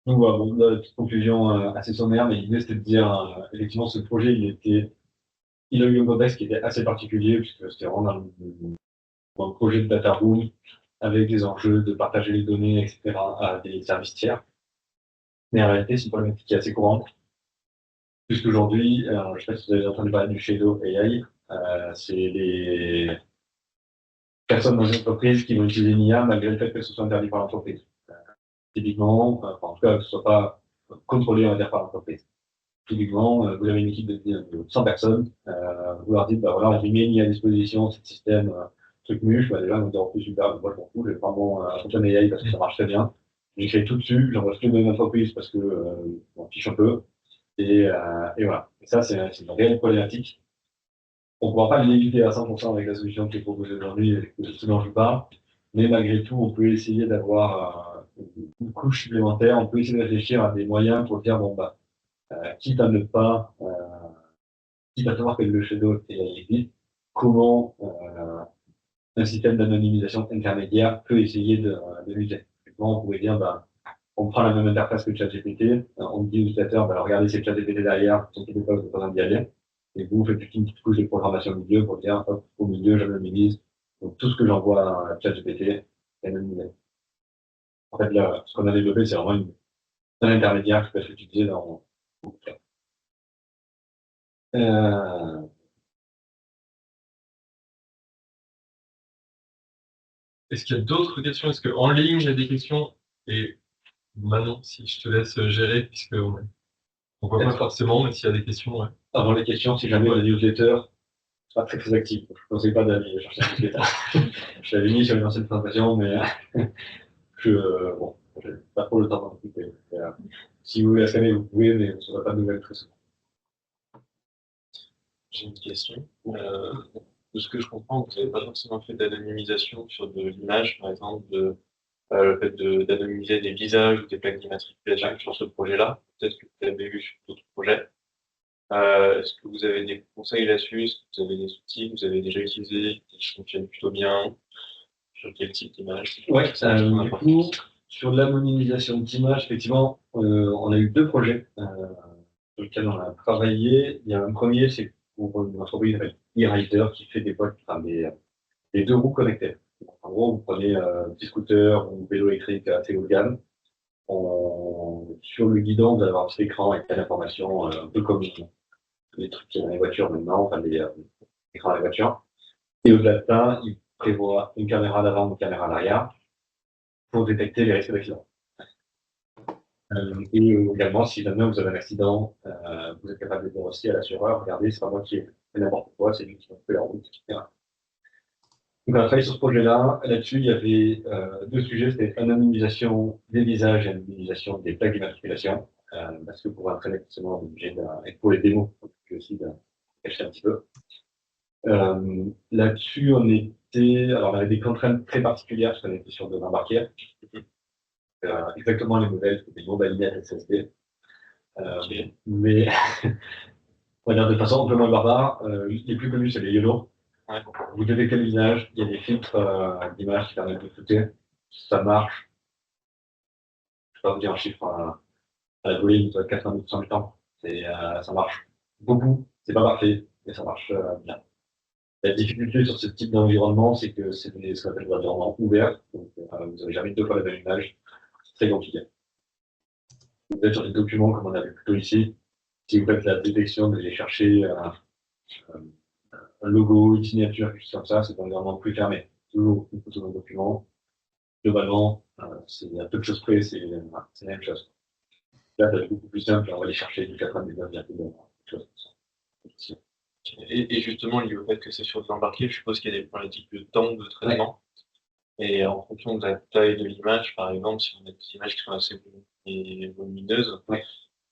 Donc voilà, bon, la petite conclusion assez sommaire, mais l'idée c'était de dire, effectivement, ce projet, il a eu un contexte qui était assez particulier, puisque c'était vraiment un projet de data room, avec des enjeux de partager les données, etc., à des services tiers. Mais en réalité, c'est une problématique qui est assez courante, puisqu'aujourd'hui, je ne sais pas si vous avez entendu parler du Shadow AI, c'est les personnes dans une entreprise qui vont utiliser l'IA malgré le fait que ce soit interdit par l'entreprise. Typiquement, en tout cas, que ce soit pas contrôlé, on va dire, par l'entreprise. Typiquement, vous avez une équipe de 100 personnes, vous leur dites, bah voilà, on vous met une à disposition, ce système, truc muche, bah déjà, on va dire, en plus, super, moi, je m'en fous, je vais prendre mon OpenAI parce que ça marche très bien. J'écris tout dessus, j'envoie tout de l'entreprise parce que, on fiche un peu. Et voilà. Et ça, c'est une réelle problématique. On ne pourra pas l'éviter à 100% avec la solution qui est proposée aujourd'hui et ce dont je parle. Mais malgré tout, on peut essayer d'avoir une couche supplémentaire. On peut essayer de réfléchir à des moyens pour dire, bon, bah, quitte à ne pas, quitte à savoir que le shadow existe, comment un système d'anonymisation intermédiaire peut essayer de lutter. On pourrait dire, bah, on prend la même interface que ChatGPT, on dit aux utilisateurs, bah, regardez, c'est ChatGPT derrière, ne vous inquiétez pas, vous n'avez pas besoin d'y aller. Et vous faites une petite couche de programmation au milieu pour dire, hop, au milieu, j'anonymise. Donc, tout ce que j'envoie à ChatGPT est anonymisé. En fait, là, ce qu'on a développé, c'est vraiment un intermédiaire qui peut être utilisé dans beaucoup de cas. Est-ce qu'il y a d'autres questions? Est-ce qu'en ligne, il y a des questions? Et Manon, si je te laisse gérer, puisque on voit pas forcément, mais s'il y a des questions, ouais. Avant les questions, si jamais la newsletter, c'est pas très actif. Je ne conseille pas d'aller chercher la newsletter. Je l'avais mis sur une ancienne présentation, mais bon, j'ai pas trop le temps d'en occuper. Si vous voulez la scanner, vous pouvez, mais vous ne saurez pas de nouvelles très souvent. J'ai une question. De ce que je comprends, vous n'avez pas forcément fait d'anonymisation sur de l'image, par exemple, le fait d'anonymiser des visages ou des plaques d'immatriculation sur ce projet-là. Peut-être que vous avez vu sur d'autres projets. Est-ce que vous avez des conseils là-dessus? Est-ce que vous avez des outils que vous avez déjà utilisés qui fonctionnent plutôt bien? Sur quel type d'image? Oui, du coup, sur l'anonymisation d'image, effectivement, on a eu 2 projets sur lesquels on a travaillé. Il y a un premier, c'est pour une entreprise qui s'appelle e-Rider qui fait des boîtes, enfin, des 2 roues connectées. Donc, en gros, vous prenez un petit scooter ou un vélo électrique assez haut de gamme. Sur le guidon, vous allez avoir un petit écran avec plein d'informations, un peu comme les trucs qu'il y a dans les voitures maintenant, enfin les écrans des voitures. Et au-delà de ça, il prévoit une caméra d'avant, une caméra d'arrière pour détecter les risques d'accident. Et également, si jamais vous avez un accident, vous êtes capable de dire aussi à l'assureur, regardez, c'est pas moi qui ai fait n'importe quoi, c'est lui qui m'a fait la route, etc. Donc on a travaillé sur ce projet-là. Là-dessus, il y avait 2 sujets, c'était anonymisation des visages et anonymisation des plaques d'immatriculation. Parce que pour entraîner, forcément, on est obligé et pour les démos, on peut aussi cacher un petit peu. Là-dessus, alors on avait des contraintes très particulières, parce qu'on était sur de l'embarquer. Exactement les modèles, c'était des bombes à lunettes SSD. Mais, on va dire de façon un peu moins barbare, les plus connus, c'est les YOLO. Ouais. Vous détectez le visage, il y a des filtres d'image qui permettent de flouter. Ça marche. Je ne vais pas vous dire un chiffre à la volée, il doit être 90% du temps. Ça marche beaucoup. C'est pas parfait, mais ça marche bien. La difficulté sur ce type d'environnement, c'est que c'est ce qu'on appelle des environnements ouverts. Donc, vous n'avez jamais 2 fois la même image. C'est très compliqué. Vous êtes sur des documents, comme on a vu plutôt ici. Si vous faites la détection, vous allez chercher un logo, une signature, quelque chose comme ça, c'est un environnement plus fermé. Toujours une photo d'un document. Globalement, c'est à peu de choses près, c'est la même chose. Là, c'est beaucoup plus simple, on va aller chercher du 99, quelque chose comme ça. Et justement, lié au fait que c'est sur de l'embarqué, je suppose qu'il y a des problématiques de temps de traitement. Ouais. Et en fonction de la taille de l'image, par exemple, si on a des images qui sont assez volumineuses, ouais.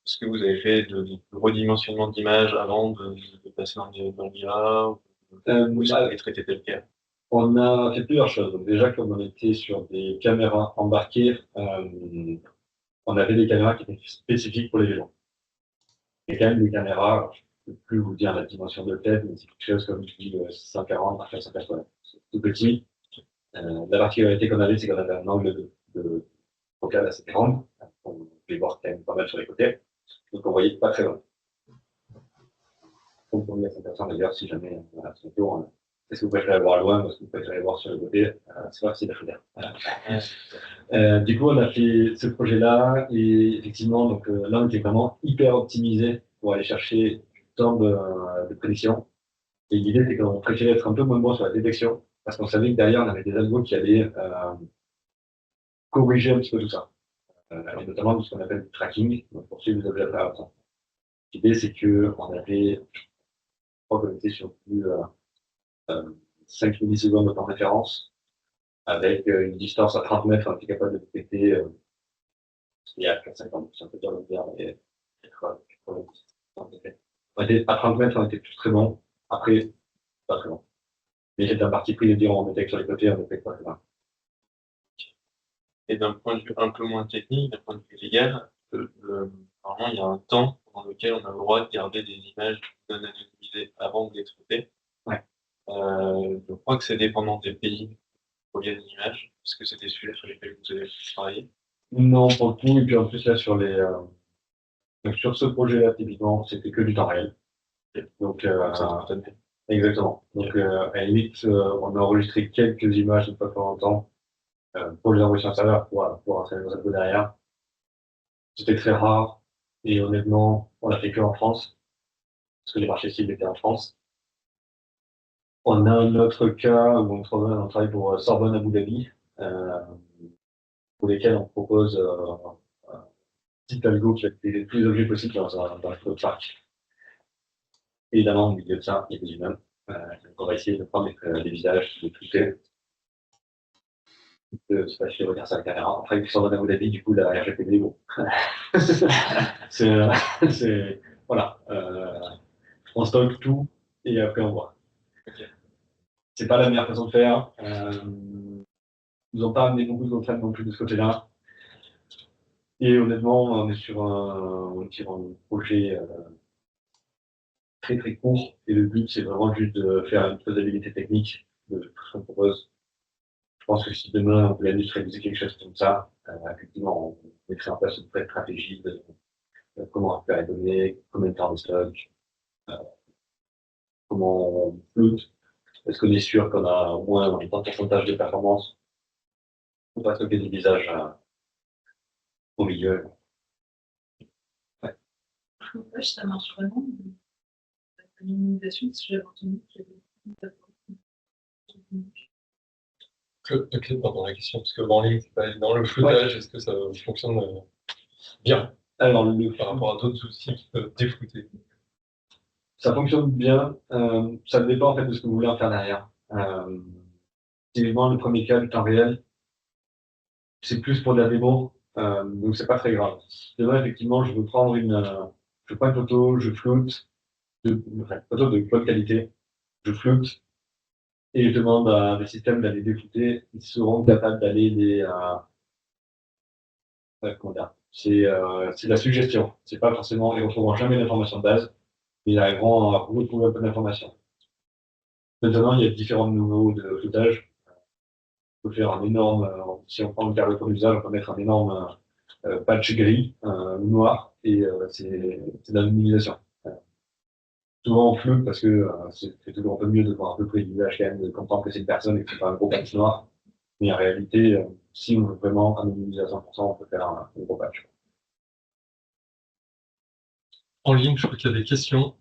Est-ce que vous avez fait de redimensionnement d'images avant de passer dans l'IA ou est-ce que vous les traitez tel quel? On a fait plusieurs choses. Donc déjà, comme on était sur des caméras embarquées, on avait des caméras qui étaient spécifiques pour les vélos. Et quand même des caméras, je ne peux plus vous dire la dimension de tête, mais c'est quelque chose comme 140 par 180. C'est tout petit. La particularité qu'on avait, c'est qu'on avait un angle de focale assez grand. pouvez voir quand même pas mal sur les côtés. Donc on voyait pas très loin. Donc on est intéressant d'ailleurs si jamais voilà, c'est toujours, est-ce que vous préférez voir loin ou est-ce que vous préférez voir sur le côté, c'est pas facile à faire. Voilà. Du coup on a fait ce projet-là et effectivement donc là on était vraiment hyper optimisé pour aller chercher du temps de prédiction. Et l'idée c'est qu'on préférait être un peu moins bon sur la détection parce qu'on savait que derrière on avait des algos qui allaient corriger un petit peu tout ça. Et notamment ce qu'on appelle du tracking, donc pour suivre les objets à travers le temps. L'idée c'est qu'on avait, je crois qu'on était sur plus 5 millisecondes de temps de référence, avec une distance à 30 mètres, on était capable de détecter, il y a 4-50, c'est un peu dur de le dire, mais on était à 30 mètres, on était tous très bons, après, pas très bon. Mais c'était un parti pris de dire on détecte sur les côtés, on détecte pas très bien. Et d'un point de vue un peu moins technique, d'un point de vue légal, normalement, il y a un temps dans lequel on a le droit de garder des images non anonymisées avant de les traiter. Ouais. Je crois que c'est dépendant des pays pour les images, parce que c'est des sujets sur lesquels vous avez travaillé. Non, pour le coup, et puis en plus là sur donc sur ce projet-là, typiquement, c'était que du temps réel. Donc, exactement. Donc, à la limite, on a enregistré quelques images de fois de temps en temps pour les envoyer sur un serveur pour entraîner nos algos derrière. C'était très rare et honnêtement, on l'a fait que en France parce que les marchés cibles étaient en France. On a un autre cas où on travaille pour Sorbonne Abu Dhabi, pour lesquels on propose un petit algo qui va détecter tous les objets possibles dans le parc. Évidemment, au milieu de ça, il y a des humains. Donc on va essayer de prendre les visages, de toucher. Je sais pas si je vais regarder ça à la caméra. Après, ils sont dans Abu Dhabi, du coup, la RGPD, bon. Voilà. On stocke tout et après on voit. Okay. C'est pas la meilleure façon de faire. Ils nous ont pas amené beaucoup de contraintes non plus de ce côté-là. Et honnêtement, on est sur un projet très très court. Et le but, c'est vraiment juste de faire une faisabilité technique de tout ce qu'on propose. Je pense que si demain on voulait industrialiser quelque chose comme ça, effectivement, on mettrait en place une vraie stratégie de comment récupérer les données, combien de temps de stock, comment on floute. Est-ce qu'on est sûr qu'on a au moins un pourcentage de performance pour pas stocker des visages au milieu. Ouais, ça marche vraiment. L'anonymisation, si j'avais entendu qu'il y avait Claude, pardon, la question, parce que en ligne, c'est pas dans le floutage, est-ce que ça fonctionne bien Alors, par rapport à d'autres outils qui peuvent déflouter? Ça fonctionne bien. Ça dépend en fait de ce que vous voulez en faire derrière. Typiquement, le premier cas du temps réel, c'est plus pour de la démo, donc c'est pas très grave. Demain, effectivement, je prends une photo, je floute, une photo de bonne qualité, je floute, et je demande à des systèmes d'aller déflouter. Ils seront capables d'aller comment dire, c'est de la suggestion. C'est pas forcément, ils ne retrouveront jamais l'information de base, mais ils arriveront à retrouver un peu d'informations. Maintenant, il y a différents niveaux de floutage. On peut faire un énorme, si on prend le carré pour l'usage, on peut mettre un énorme patch gris, noir, et c'est de l'anonymisation. Souvent on floute parce que c'est toujours un peu mieux de voir un peu près du visage quand même, de comprendre que c'est une personne et que c'est pas un gros patch noir. Mais en réalité, si on veut vraiment anonymiser à 100%, on peut faire un gros patch. En ligne, je crois qu'il y a des questions.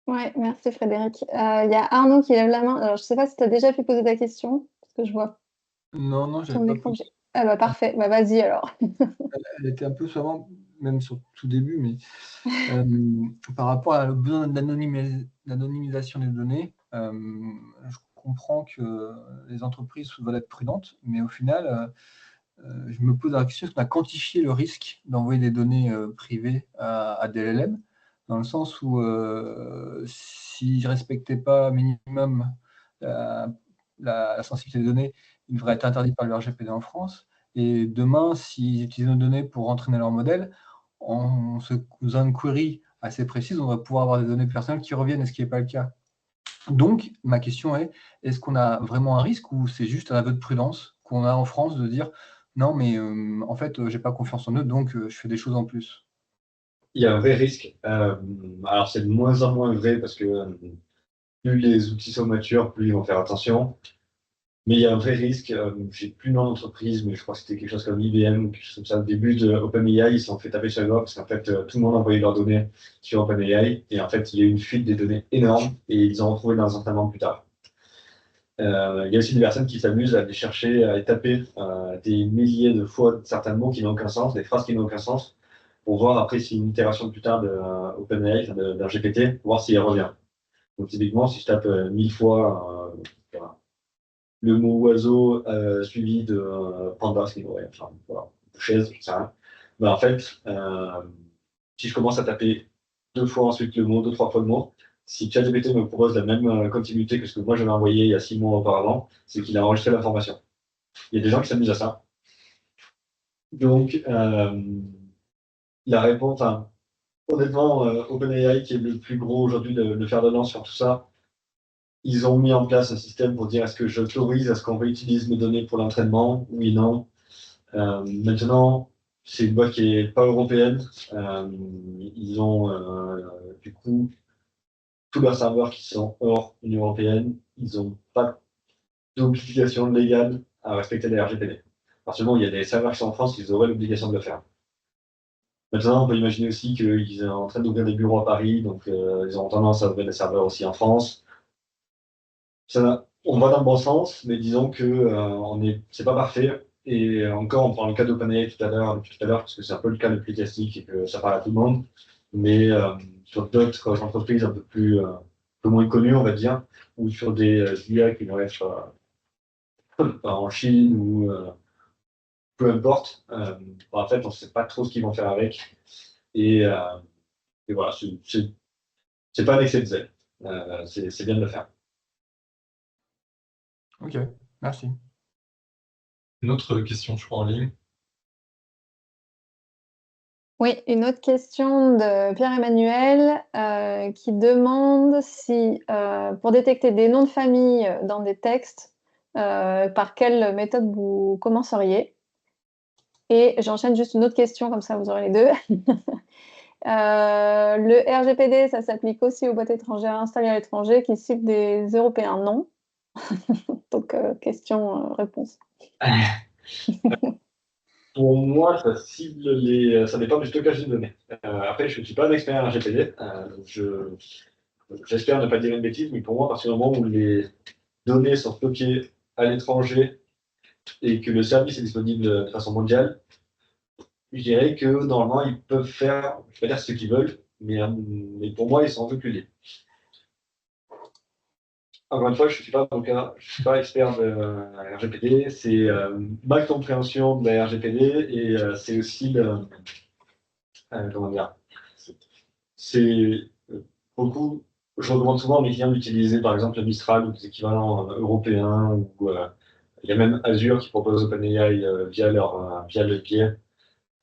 Ouais, merci Frédéric. Il y a Arnaud qui lève la main. Alors, je ne sais pas si tu as déjà pu poser ta question, parce que je vois Non, ton écran. Ah bah parfait, bah vas-y alors. Elle était un peu souvent, même sur tout début, mais par rapport à le besoin d'anonymisation des données, je comprends que les entreprises veulent être prudentes, mais au final, je me pose la question, est-ce qu'on a quantifié le risque d'envoyer des données privées à des LLM, dans le sens où s'ils ne respectaient pas minimum la sensibilité des données, ils devraient être interdits par le RGPD en France. Et demain, s'ils utilisent nos données pour entraîner leur modèle, en se faisant une query assez précise, on va pouvoir avoir des données personnelles qui reviennent, ce qui n'est pas le cas. Donc, ma question est, est-ce qu'on a vraiment un risque ou c'est juste un aveu de prudence qu'on a en France de dire non, mais en fait, j'ai pas confiance en eux, donc je fais des choses en plus. Il y a un vrai risque. Alors, c'est de moins en moins vrai parce que plus les outils sont matures, plus ils vont faire attention. Mais il y a un vrai risque. J'ai plus le nom d'entreprise, mais je crois que c'était quelque chose comme IBM ou quelque chose comme ça. Au début de OpenAI, ils se sont fait taper sur les doigts parce qu'en fait, tout le monde envoyait leurs données sur OpenAI. Et en fait, il y a eu une fuite des données énorme et ils ont retrouvé dans un certain moment plus tard. Il y a aussi des personnes qui s'amusent à aller chercher, à aller taper des milliers de fois certains mots qui n'ont aucun sens, des phrases qui n'ont aucun sens, pour voir après si une itération plus tard de OpenAI, d'un GPT, voir s'il revient. Donc typiquement, si je tape 1000 fois voilà, le mot oiseau suivi de panda, ce qui pourrait, enfin, voilà, chaise, je sais rien. Ben, en fait, si je commence à taper 2 fois ensuite le mot, 2, 3 fois le mot, si ChatGPT me propose la même continuité que ce que moi j'avais envoyé il y a 6 mois auparavant, c'est qu'il a enregistré l'information. Il y a des gens qui s'amusent à ça. Donc, la réponse, enfin, honnêtement, OpenAI, qui est le plus gros aujourd'hui de faire de lance sur tout ça, ils ont mis en place un système pour dire est-ce que j'autorise à ce qu'on réutilise mes données pour l'entraînement? Oui, non. Maintenant, c'est une boîte qui n'est pas européenne. Ils ont du coup tous leurs serveurs qui sont hors Union européenne. Ils n'ont pas d'obligation légale à respecter les RGPD. À partir du moment où il y a des serveurs qui sont en France, ils auraient l'obligation de le faire. Maintenant, on peut imaginer aussi qu'ils sont en train d'ouvrir des bureaux à Paris, donc ils ont tendance à ouvrir des serveurs aussi en France. On va dans le bon sens, mais disons que c'est pas parfait. Et encore, on prend le cas d'OpenAI tout à l'heure, parce que c'est un peu le cas le plus classique et que ça parle à tout le monde. Mais sur d'autres entreprises un peu moins connues, on va dire, ou sur des IA qui vont être en Chine ou peu importe, en fait, on ne sait pas trop ce qu'ils vont faire avec. Et, voilà, c'est pas un excès de zèle. C'est bien de le faire. Ok, merci. Une autre question, je crois, en ligne. Oui, une autre question de Pierre-Emmanuel qui demande si, pour détecter des noms de famille dans des textes, par quelle méthode vous commenceriez? Et j'enchaîne juste une autre question, comme ça vous aurez les deux. Le RGPD, ça s'applique aussi aux boîtes étrangères installées à l'étranger qui ciblent des Européens, non? Donc, question-réponse. Pour moi, ça cible ça dépend du stockage des données. Après, je ne suis pas un expert en RGPD. J'espère ne pas dire une bêtise, mais pour moi, à partir du moment où les données sont stockées à l'étranger et que le service est disponible de façon mondiale, je dirais que normalement, ils peuvent faire, je ne vais pas dire ce qu'ils veulent, mais pour moi, ils sont un peu plus libres. Encore une fois, je ne suis pas avocat, je ne suis pas expert de RGPD, c'est ma compréhension de la RGPD et c'est aussi comment dire, c'est beaucoup, je recommande souvent à mes clients d'utiliser par exemple le Mistral ou des équivalents européens ou il y a même Azure qui propose OpenAI via le biais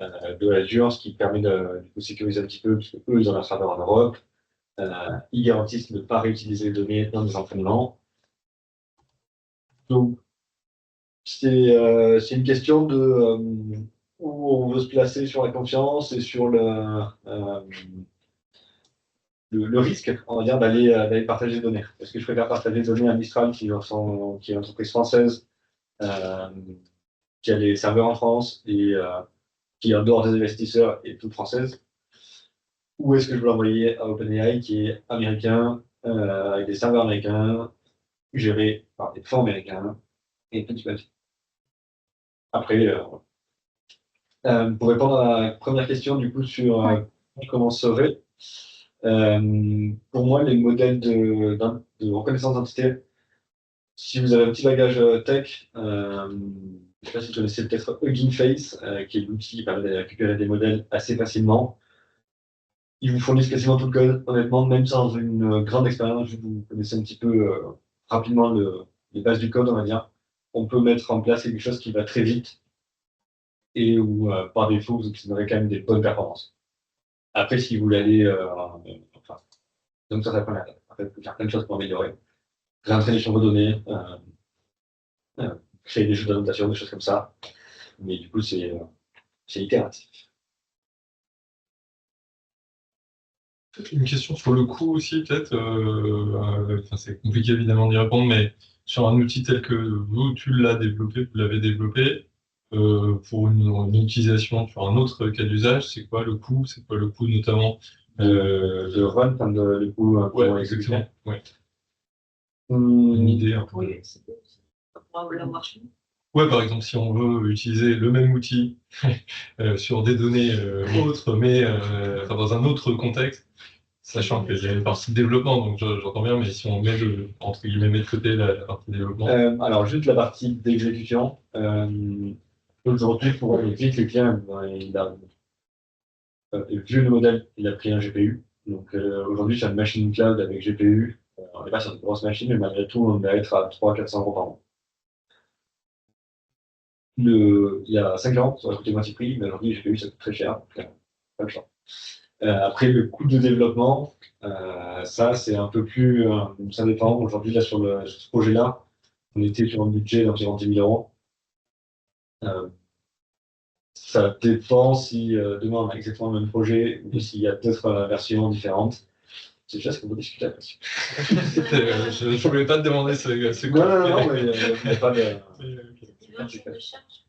de Azure, ce qui permet de sécuriser un petit peu, parce qu'eux, ils ont leur serveur en Europe. Ils garantissent de ne pas réutiliser les données dans des entraînements. Donc, c'est une question de où on veut se placer sur la confiance et sur le risque, on va dire, d'aller partager des données. Est-ce que je préfère partager des données à Mistral, qui est une entreprise française, qui a les serveurs en France et qui est en dehors des investisseurs et toute française, ou est-ce que je veux l'envoyer à OpenAI, qui est américain, avec des serveurs américains, gérés par des fonds américains, et petit petit. Après, pour répondre à la première question, du coup, sur comment serait, pour moi, les modèles de reconnaissance d'identité, si vous avez un petit bagage tech, je ne sais pas si vous connaissez peut-être Hugging Face, qui est l'outil qui permet de récupérer des modèles assez facilement. Ils vous fournissent quasiment tout le code, honnêtement, même sans une grande expérience, vous connaissez un petit peu rapidement les bases du code, on va dire. On peut mettre en place quelque chose qui va très vite et où, par défaut, vous obtiendrez quand même des bonnes performances. Après, si vous voulez aller, enfin, donc ça prend la tête. Après, vous pouvez faire plein de choses pour améliorer. Réentraîner sur vos données, créer des jeux d'annotation, des choses comme ça. mais du coup, c'est itératif. Une question sur le coût aussi, peut-être. C'est compliqué évidemment d'y répondre, mais sur un outil tel que vous, tu l'avez développé, pour une utilisation sur un autre cas d'usage, c'est quoi le coût? C'est quoi le coût notamment De run, enfin le coup ouais, exactement. Ouais. Une Une idée un peu. Oui, pour l'avoir fait. Ouais, par exemple, si on veut utiliser le même outil sur des données autres, mais dans un autre contexte, sachant qu'il y a une partie de développement, donc j'entends bien, mais si on met entre guillemets met de côté la partie développement. Alors, juste la partie d'exécution. Aujourd'hui, pour aller vite, le client, il a vu le modèle, il a pris un GPU. Donc, aujourd'hui, sur une machine cloud avec GPU, on n'est pas sur de grosses machines, mais malgré tout, on va être à 300-400 euros par an. Il y a 5 ans, ça aurait coûté moitié prix, mais aujourd'hui, les GPU, ça coûte très cher. Donc, pas le choix. Après, le coût de développement, ça, c'est un peu plus. Ça dépend. Aujourd'hui, là, sur ce projet-là, on était sur un budget d'environ 10 000 euros. Ça dépend si demain on a exactement le même projet ou s'il y a d'autres versions différentes. C'est déjà ce qu'on peut discuter après. Je ne voulais pas te demander ce Non, non, non, mais il n'y a pas de. C'est un jour de charge.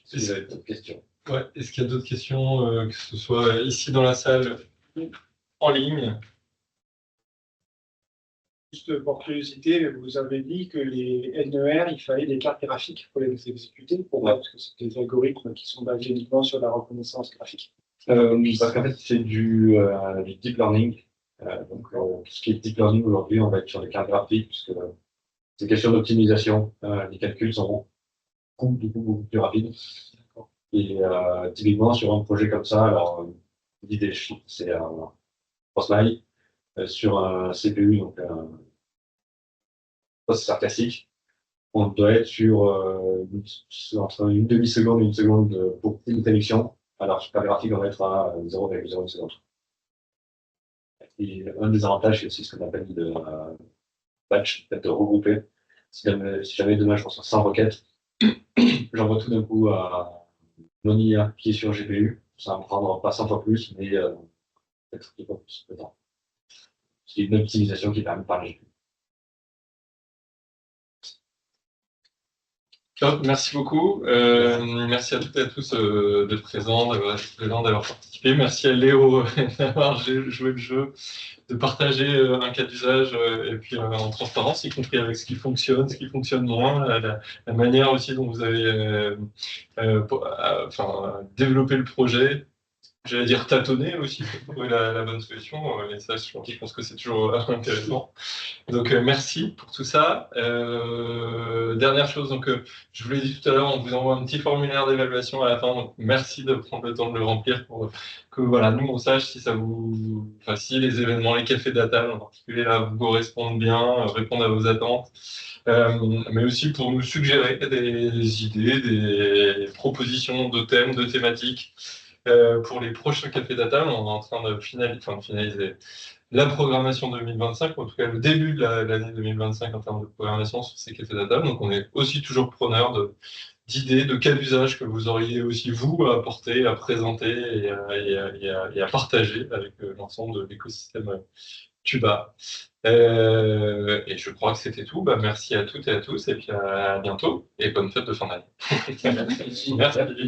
Si vous avez d'autres questions. Ouais. Est-ce qu'il y a d'autres questions, que ce soit ici dans la salle ou en ligne? Juste pour curiosité, vous avez dit que les NER, il fallait des cartes graphiques pour les exécuter. Pourquoi? Parce que c'est des algorithmes qui sont basés uniquement sur la reconnaissance graphique. Parce qu'en fait, c'est du deep learning. Donc, tout ce qui est deep learning aujourd'hui, on va être sur des cartes graphiques, puisque c'est question d'optimisation. Les calculs sont beaucoup plus rapides. Et typiquement, sur un projet comme ça, alors l'idée, c'est un Crossmile sur un CPU, donc un processeur classique. On doit être sur entre une demi-seconde et une seconde pour une prédiction. Alors, sur la graphique, on va être à 0,01 seconde. Et un des avantages, c'est aussi ce qu'on appelle de batch, de regrouper. Si jamais demain je reçois 100 requêtes, j'envoie tout d'un coup à mon IA qui est sur GPU. Ça va me prendre pas 100 fois plus, mais peut-être 10 fois plus de temps. C'est une optimisation qui est permise par les GPU. Top, merci beaucoup. Merci à toutes et à tous d'être présents, d'avoir participé. Merci à Léo d'avoir joué le jeu, de partager un cas d'usage et puis en transparence, y compris avec ce qui fonctionne moins, la manière aussi dont vous avez développé le projet. J'allais dire tâtonner aussi pour trouver la bonne solution. Et ça, je pense que c'est toujours intéressant. Donc, merci pour tout ça. Dernière chose, donc, je vous l'ai dit tout à l'heure, on vous envoie un petit formulaire d'évaluation à la fin. Donc, merci de prendre le temps de le remplir pour que voilà, nous, on sache si si les événements, les cafés data en particulier, là, vous correspondent bien, répondent à vos attentes. Mais aussi pour nous suggérer des idées, des propositions de thèmes, de thématiques. Pour les prochains cafés data, on est en train de finaliser la programmation 2025, en tout cas le début de l'année 2025 en termes de programmation sur ces cafés data. Donc on est aussi toujours preneur d'idées, de cas d'usage que vous auriez aussi vous à apporter, à présenter et à partager avec l'ensemble de l'écosystème Tuba. Et je crois que c'était tout. Merci à toutes et à tous et puis à bientôt et bonne fête de fin d'année. Merci. Merci à tous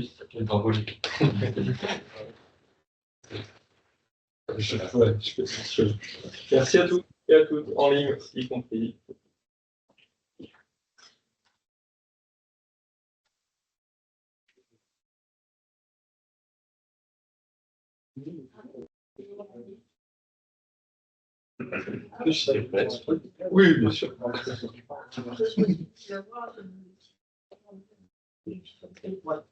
et à toutes, en ligne, y compris. Oui, bien sûr. Tu vas voir,